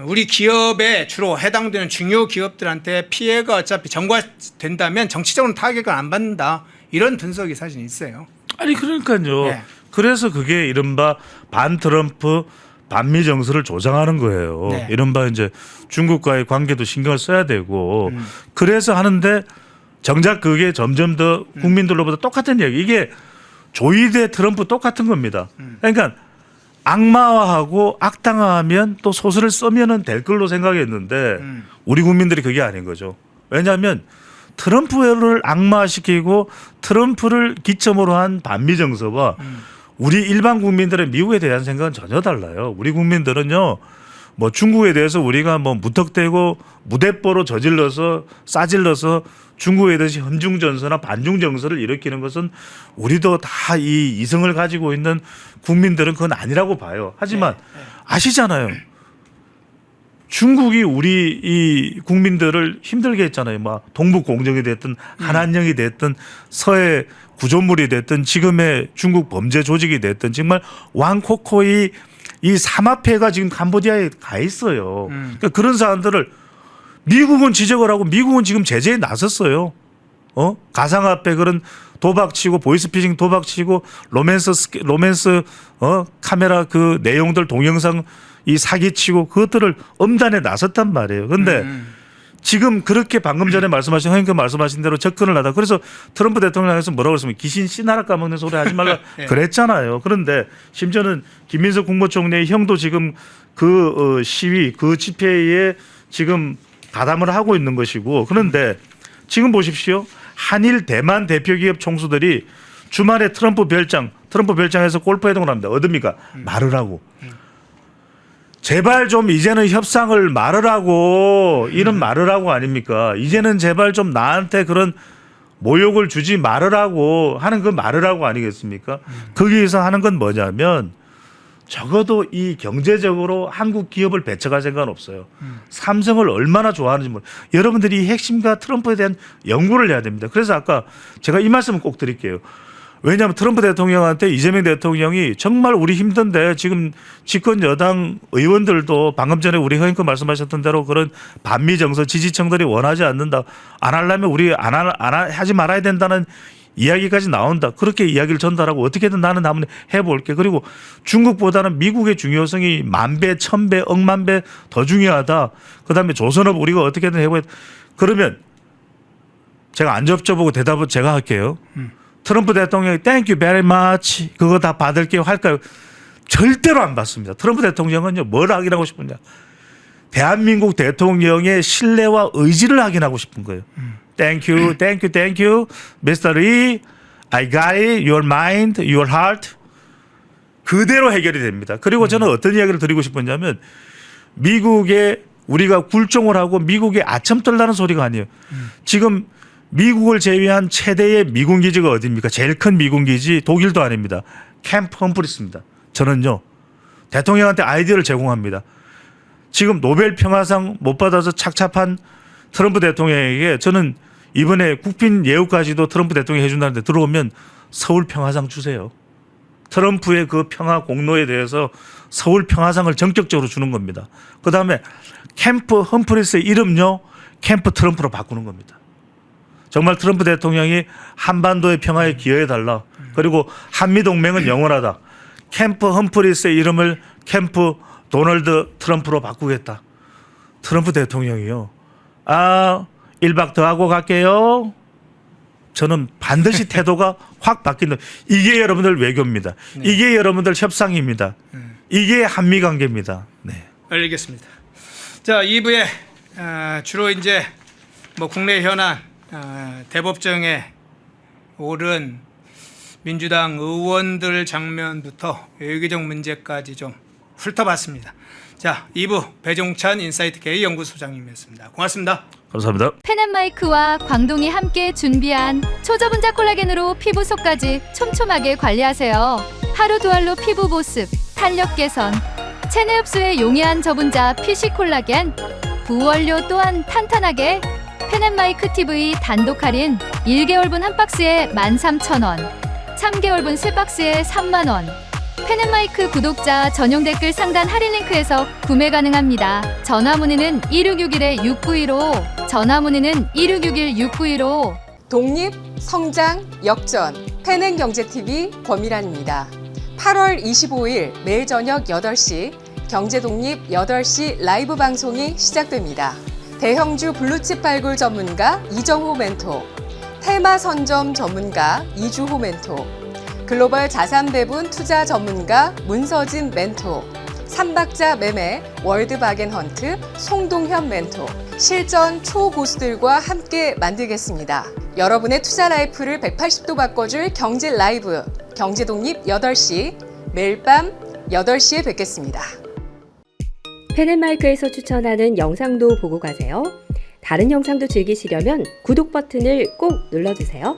우리 기업에 주로 해당되는 중요 기업들한테 피해가 어차피 전가된다면 정치적으로 타격을 안 받는다. 이런 분석이 사실 있어요. 아니 그러니까요. 네. 그래서 그게 이른바 반 트럼프 반미 정서를 조장하는 거예요. 네. 이른바 이제 중국과의 관계도 신경을 써야 되고 그래서 하는데 정작 그게 점점 더 국민들로부터 똑같은 이야기. 이게 조이 대 트럼프 똑같은 겁니다. 그러니까 악마화하고 악당화하면 또 소설을 쓰면은 될 걸로 생각했는데 우리 국민들이 그게 아닌 거죠. 왜냐하면 트럼프를 악마화시키고 트럼프를 기점으로 한 반미 정서와 우리 일반 국민들의 미국에 대한 생각은 전혀 달라요. 우리 국민들은요, 뭐 중국에 대해서 우리가 뭐 무턱대고 무대뽀로 저질러서 싸질러서 중국에 대해서 현중 전서나 반중 정서를 일으키는 것은 우리도 다 이 이성을 가지고 있는 국민들은 그건 아니라고 봐요. 하지만 아시잖아요. 중국이 우리 이 국민들을 힘들게 했잖아요. 막 동북 공정이 됐든 한한령이 됐든 서해 구조물이 됐든 지금의 중국 범죄 조직이 됐든 정말 왕코코이 이 삼합회가 지금 캄보디아에 가 있어요. 그러니까 그런 사람들을 미국은 지적을 하고 미국은 지금 제재에 나섰어요. 가상화폐 그런 도박치고 보이스피싱 도박치고 로맨스 카메라 그 내용들 동영상 이 사기치고 그것들을 엄단에 나섰단 말이에요. 그런데 지금 그렇게 방금 전에 말씀하신 허영कर 말씀하신 대로 접근을 하다. 그래서 트럼프 대통령에서 뭐라고 했으면 귀신 씨나라 까먹는 소리 하지 말라 그랬잖아요. 그런데 심지어는 김민석 국무총리의 형도 지금 그 시위 그 집회에 지금 가담을 하고 있는 것이고 그런데 지금 보십시오. 한일 대만 대표기업 총수들이 주말에 트럼프 별장에서 골프 회동을 합니다. 어딥니까? 말을 하고. 제발 좀 이제는 협상을 말을 하고 이런 말을 하고 아닙니까? 이제는 제발 좀 나한테 그런 모욕을 주지 말을 하고 하는 그 말을 하고 아니겠습니까? 거기에서 하는 건 뭐냐면 적어도 이 경제적으로 한국 기업을 배척할 생각은 없어요. 삼성을 얼마나 좋아하는지 여러분들이 이 핵심과 트럼프에 대한 연구를 해야 됩니다. 그래서 아까 제가 이 말씀을 꼭 드릴게요. 왜냐하면 트럼프 대통령한테 이재명 대통령이 정말 우리 힘든데 지금 집권 여당 의원들도 방금 전에 우리 의원님 말씀하셨던 대로 그런 반미 정서 지지층들이 원하지 않는다. 안 하려면 우리 하지 말아야 된다는 이야기까지 나온다. 그렇게 이야기를 전달하고 어떻게든 나는 한번 해볼게. 그리고 중국보다는 미국의 중요성이 10,000배, 1,000배, 억만 배 더 중요하다. 그다음에 조선업 우리가 어떻게든 해보야. 그러면 제가 안 접져보고 대답을 제가 할게요. 트럼프 대통령이 Thank you very much 그거 다 받을게요 할까요? 절대로 안 받습니다. 트럼프 대통령은요 뭘 확인하고 싶으냐? 대한민국 대통령의 신뢰와 의지를 확인하고 싶은 거예요. Thank you, thank you, thank you, Mr. Lee. I got it. Your mind, your heart. 그대로 해결이 됩니다. 그리고 저는 어떤 이야기를 드리고 싶었냐면 미국에 우리가 굴종을 하고 미국에 아첨 떨라는 소리가 아니에요. 지금 미국을 제외한 최대의 미군 기지가 어디입니까? 제일 큰 미군 기지 독일도 아닙니다. 캠프 험프리스입니다. 저는요 대통령한테 아이디어를 제공합니다. 지금 노벨 평화상 못 받아서 착잡한 트럼프 대통령에게 저는 이번에 국빈 예우까지도 트럼프 대통령이 해준다는데 들어오면 서울 평화상 주세요. 트럼프의 그 평화 공로에 대해서 서울 평화상을 전격적으로 주는 겁니다. 그다음에 캠프 험프리스의 이름요 캠프 트럼프로 바꾸는 겁니다. 정말 트럼프 대통령이 한반도의 평화에 기여해달라. 그리고 한미동맹은 영원하다. 캠프 험프리스의 이름을 캠프 도널드 트럼프로 바꾸겠다. 트럼프 대통령이요. 1박 더 하고 갈게요. 저는 반드시 태도가 확 바뀐다. 이게 여러분들 외교입니다. 이게 여러분들 협상입니다. 이게 한미관계입니다. 네. 알겠습니다. 자, 2부에 주로 이제 뭐 국내 현안 대법정에 오른 민주당 의원들 장면부터 외교적 문제까지 좀 훑어봤습니다. 자, 2부 배종찬 인사이트 K 연구소장님이었습니다. 고맙습니다. 감사합니다. 펜앤마이크와 광동이 함께 준비한 초저분자 콜라겐으로 피부 속까지 촘촘하게 관리하세요. 하루 두 알로 피부 보습, 탄력 개선, 체내 흡수에 용이한 저분자 PC 콜라겐, 부원료 또한 탄탄하게 펜앤마이크 TV 단독 할인 1개월분 한 박스에 13,000원, 3개월분 3박스에 30,000원. 펜앤마이크 구독자 전용 댓글 상단 할인 링크에서 구매 가능합니다. 전화 문의는 1661-6915, 전화 문의는 1661-6915. 독립, 성장, 역전, 펜앤경제TV 권미란입니다. 8월 25일 매일 저녁 8시 경제독립 8시 라이브 방송이 시작됩니다. 대형주 블루칩 발굴 전문가 이정호 멘토, 테마 선점 전문가 이주호 멘토, 글로벌 자산 배분 투자 전문가 문서진 멘토, 삼박자 매매 월드바겐헌트 송동현 멘토, 실전 초고수들과 함께 만들겠습니다. 여러분의 투자 라이프를 180도 바꿔줄 경제 라이브, 경제독립 8시, 매일 밤 8시에 뵙겠습니다. 펜앤마이크에서 추천하는 영상도 보고 가세요. 다른 영상도 즐기시려면 구독 버튼을 꼭 눌러주세요.